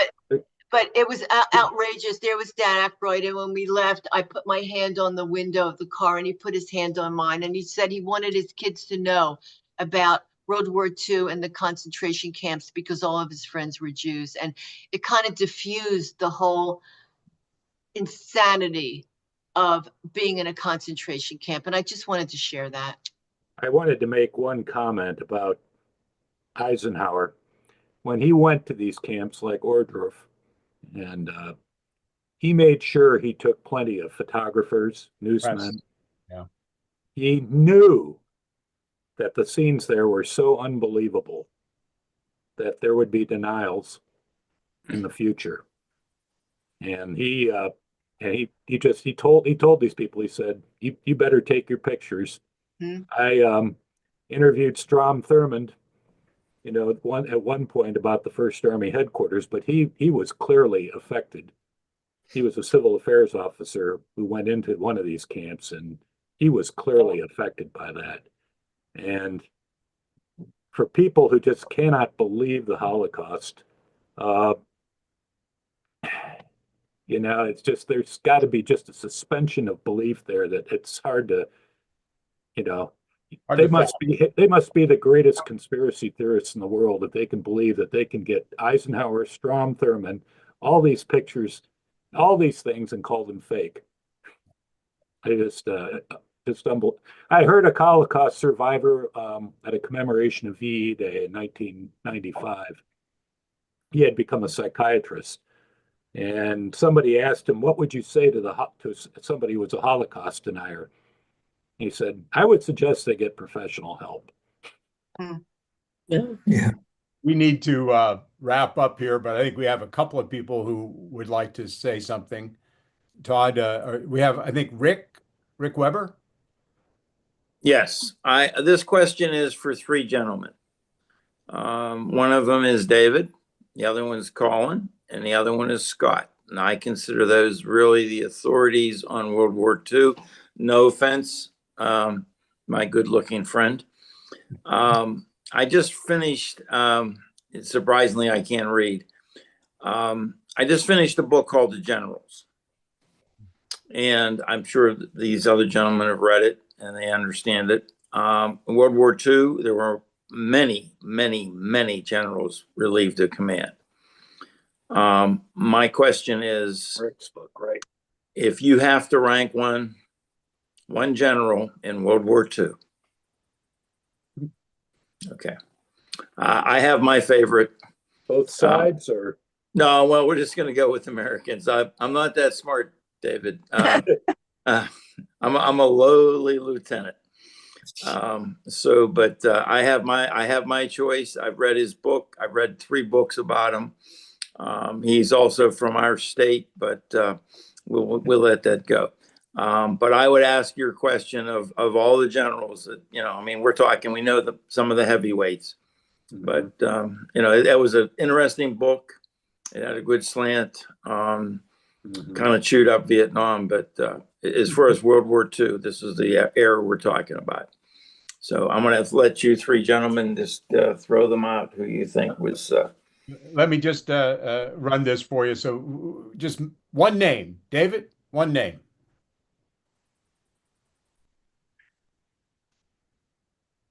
But it was outrageous. There was Dan Aykroyd. And when we left, I put my hand on the window of the car and he put his hand on mine. And he said he wanted his kids to know about World War II and the concentration camps because all of his friends were Jews. And it kind of diffused the whole insanity of being in a concentration camp. And I just wanted to share that. I wanted to make one comment about Eisenhower. When he went to these camps like Ohrdruf, and he made sure he took plenty of photographers, newsmen. Yeah. He knew that the scenes there were so unbelievable that there would be denials in the future. And he told these people, he said, you better take your pictures. I interviewed Strom Thurmond, at one point about the First Army headquarters, but he was clearly affected. He was a civil affairs officer who went into one of these camps, and he was clearly affected by that. And for people who just cannot believe the Holocaust, it's just, there's got to be just a suspension of belief there that it's hard to, they must be the greatest conspiracy theorists in the world if they can believe that they can get Eisenhower, Strom Thurmond, all these pictures, all these things, and call them fake. I just stumbled. I heard a Holocaust survivor at a commemoration of VE Day in 1995. He had become a psychiatrist, and somebody asked him, "What would you say to somebody who was a Holocaust denier?" He said, "I would suggest they get professional help." Yeah. We need to wrap up here, but I think we have a couple of people who would like to say something. Todd, we have, I think, Rick Weber. Yes, this question is for three gentlemen. One of them is David, the other one is Colin, and the other one is Scott. And I consider those really the authorities on World War II. No offense, my good-looking friend. I just finished, surprisingly, I can't read. I just finished a book called The Generals. And I'm sure these other gentlemen have read it and they understand it. In World War II, there were many, many, many generals relieved of command. My question is, Rick's book, right? If you have to rank one general in World War II. Okay. I have my favorite. Both sides or? No, well, we're just going to go with Americans. I'm not that smart, David. I'm a lowly lieutenant. But I have my choice. I've read his book. I've read 3 books about him. He's also from our state, but we'll let that go. But I would ask your question of all the generals that, we're talking, we know some of the heavyweights, but that was an interesting book. It had a good slant, kind of chewed up Vietnam, but as far as World War II, this is the era we're talking about. So I'm going to let you 3 gentlemen just throw them out who you think was. Let me just run this for you. So just one name, David, one name.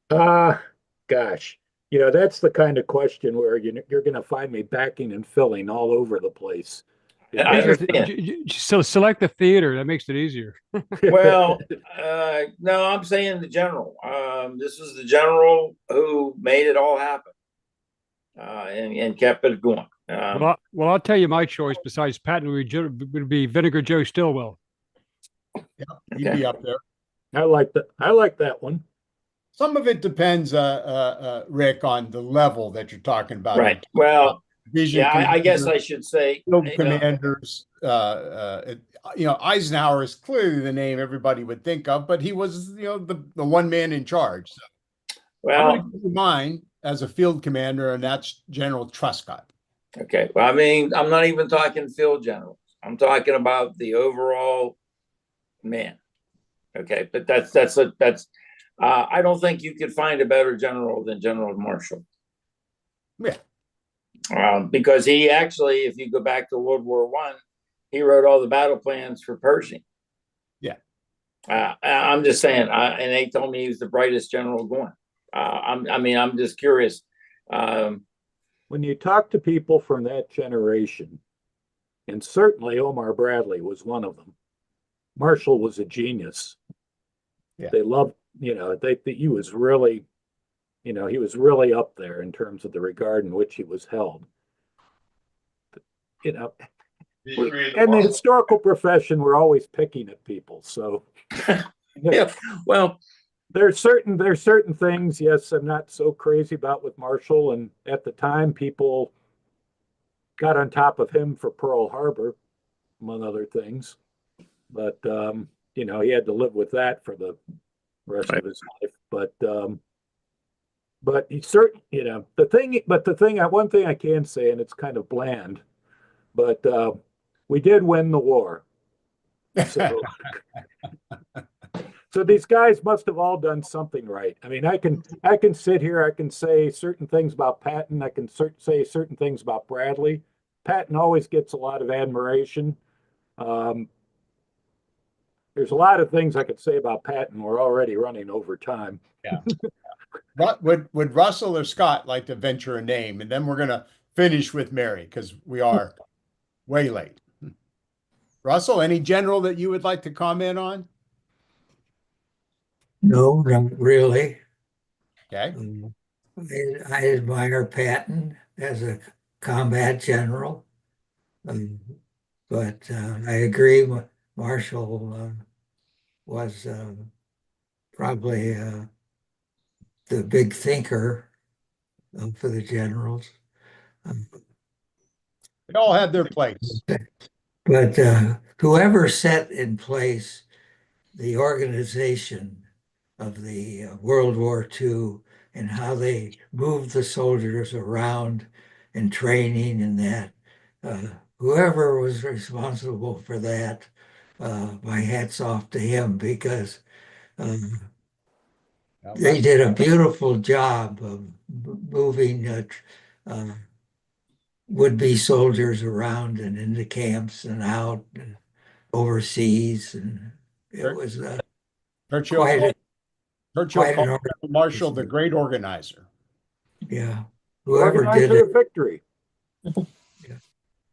Gosh, that's the kind of question where you're going to find me backing and filling all over the place. I understand. So select the theater. That makes it easier. Well, no, I'm saying the general. This is the general who made it all happen, and kept it going. Well, I'll tell you my choice besides Patton would be Vinegar Joe Stillwell. Yeah, he'd be up there. I like that. I like that one. Some of it depends, Rick, on the level that you're talking about. Right. Well, Division yeah, I guess I should say field commanders. Eisenhower is clearly the name everybody would think of, but he was, the one man in charge. So I'm going to keep in mind as a field commander, and that's General Truscott. Okay. Well, I mean, I'm not even talking field generals. I'm talking about the overall man. Okay, but that's I don't think you could find a better general than General Marshall. Yeah. Because he actually, if you go back to World War I, he wrote all the battle plans for Pershing. Yeah. I'm just saying, and they told me he was the brightest general going. I'm just curious. When you talk to people from that generation, and certainly Omar Bradley was one of them, Marshall was a genius. Yeah. They loved, he was really, he was really up there in terms of the regard in which he was held. And the historical profession, we're always picking at people. So, yeah, well, there's certain things, yes, I'm not so crazy about with Marshall. And at the time, people got on top of him for Pearl Harbor, among other things. But, he had to live with that for the rest of his life. But he certainly, one thing I can say, and it's kind of bland, but we did win the war. So, so these guys must have all done something right. I mean, I can sit here, I can say certain things about Patton, I can say certain things about Bradley. Patton always gets a lot of admiration. There's a lot of things I could say about Patton. We're already running over time. Yeah. Would Russell or Scott like to venture a name? And then we're going to finish with Mary because we are way late. Russell, any general that you would like to comment on? No, not really. Okay. I admire Patton as a combat general, but I agree. Marshall was probably the big thinker for the generals. They all had their place. But whoever set in place the organization of the World War II and how they moved the soldiers around in training and that, whoever was responsible for that, my hat's off to him because they did a beautiful job of moving would-be soldiers around and into camps and out and overseas, and it was Churchill called Marshall the organization. great organizer. Yeah, whoever did Organizer it. of victory.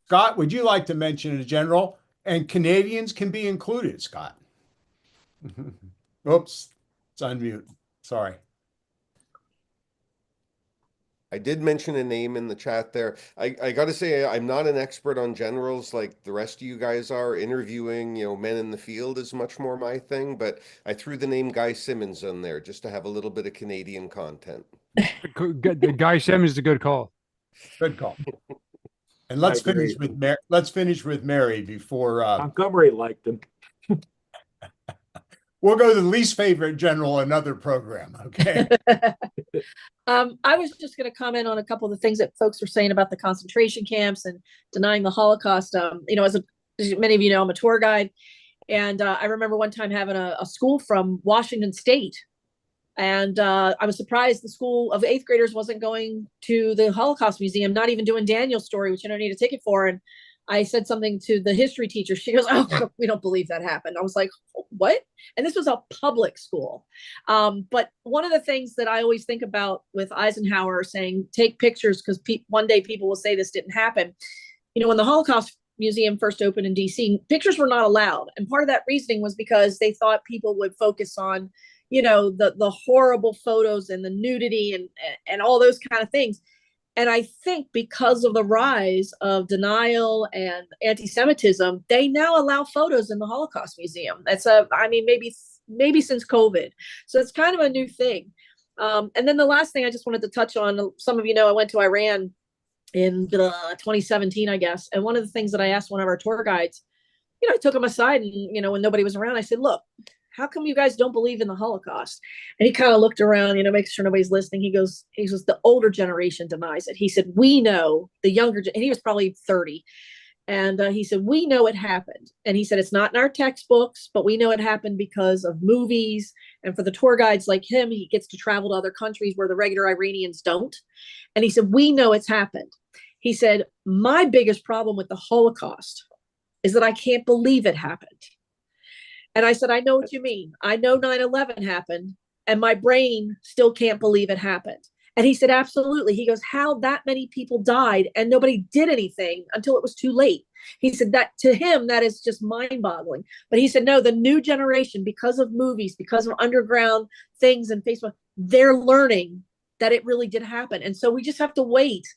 Scott, would you like to mention a general? And Canadians can be included, Scott. Oops, it's unmute. Sorry. I did mention a name in the chat there. I got to say, I'm not an expert on generals like the rest of you guys are. Interviewing, men in the field is much more my thing, but I threw the name Guy Simmons on there just to have a little bit of Canadian content. Guy Simmons is a good call. Good call. And let's finish with Mary. Let's finish with Mary before Montgomery liked him. We'll go to the least favorite general, another program. Okay. I was just going to comment on a couple of the things that folks were saying about the concentration camps and denying the Holocaust. As many of you know, I'm a tour guide, and I remember one time having a school from Washington State, and I was surprised the school of 8th graders wasn't going to the Holocaust Museum, not even doing Daniel's story, which I don't need a ticket for. And I said something to the history teacher. She goes, "Oh, we don't believe that happened." I was like, "What?" And this was a public school. But one of the things that I always think about with Eisenhower saying, take pictures because one day people will say this didn't happen. When the Holocaust Museum first opened in DC, pictures were not allowed. And part of that reasoning was because they thought people would focus on, the horrible photos and the nudity and all those kind of things. And I think because of the rise of denial and anti-Semitism, they now allow photos in the Holocaust Museum. Maybe since COVID. So it's kind of a new thing. And then the last thing I just wanted to touch on, some of you know, I went to Iran in 2017, I guess. And one of the things that I asked one of our tour guides, I took him aside and, when nobody was around, I said, look, how come you guys don't believe in the Holocaust? And he kind of looked around, making sure nobody's listening. He goes, the older generation denies it. He said, we know the younger, and he was probably 30. And he said, we know it happened. And he said, it's not in our textbooks, but we know it happened because of movies. And for the tour guides like him, he gets to travel to other countries where the regular Iranians don't. And he said, we know it's happened. He said, my biggest problem with the Holocaust is that I can't believe it happened. And I said, I know what you mean. I know 9/11 happened, and my brain still can't believe it happened. And he said, absolutely. He goes, how that many people died and nobody did anything until it was too late. He said that to him, that is just mind boggling. But he said, no, the new generation, because of movies, because of underground things and Facebook, they're learning that it really did happen. And so we just have to wait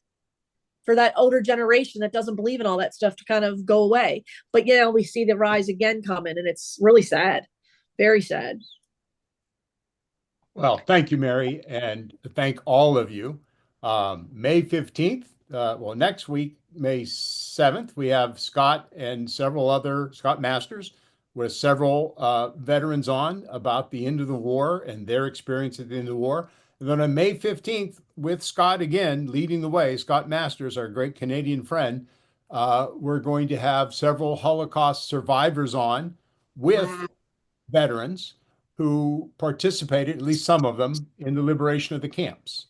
for that older generation that doesn't believe in all that stuff to kind of go away. But we see the rise again coming, and it's really sad, very sad. Well, thank you, Mary, and thank all of you. May 15th, next week, May 7th, we have Scott Masters with several veterans on about the end of the war and their experience at the end of the war. And then on May 15th, with Scott again leading the way, Scott Masters, our great Canadian friend, we're going to have several Holocaust survivors on with veterans who participated, at least some of them, in the liberation of the camps.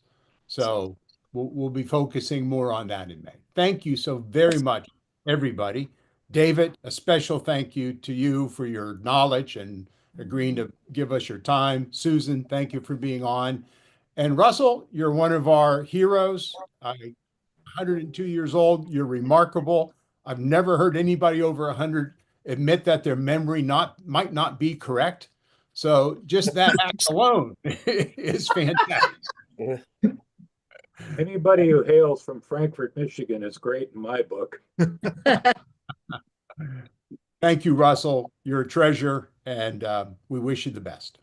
So we'll be focusing more on that in May. Thank you so very much, everybody. David, a special thank you to you for your knowledge and agreeing to give us your time. Susan, thank you for being on. And Russell, you're one of our heroes. 102 years old. You're remarkable. I've never heard anybody over 100 admit that their memory might not be correct. So just that act alone is fantastic. Anybody who hails from Frankfort, Michigan is great in my book. Thank you, Russell. You're a treasure, and we wish you the best.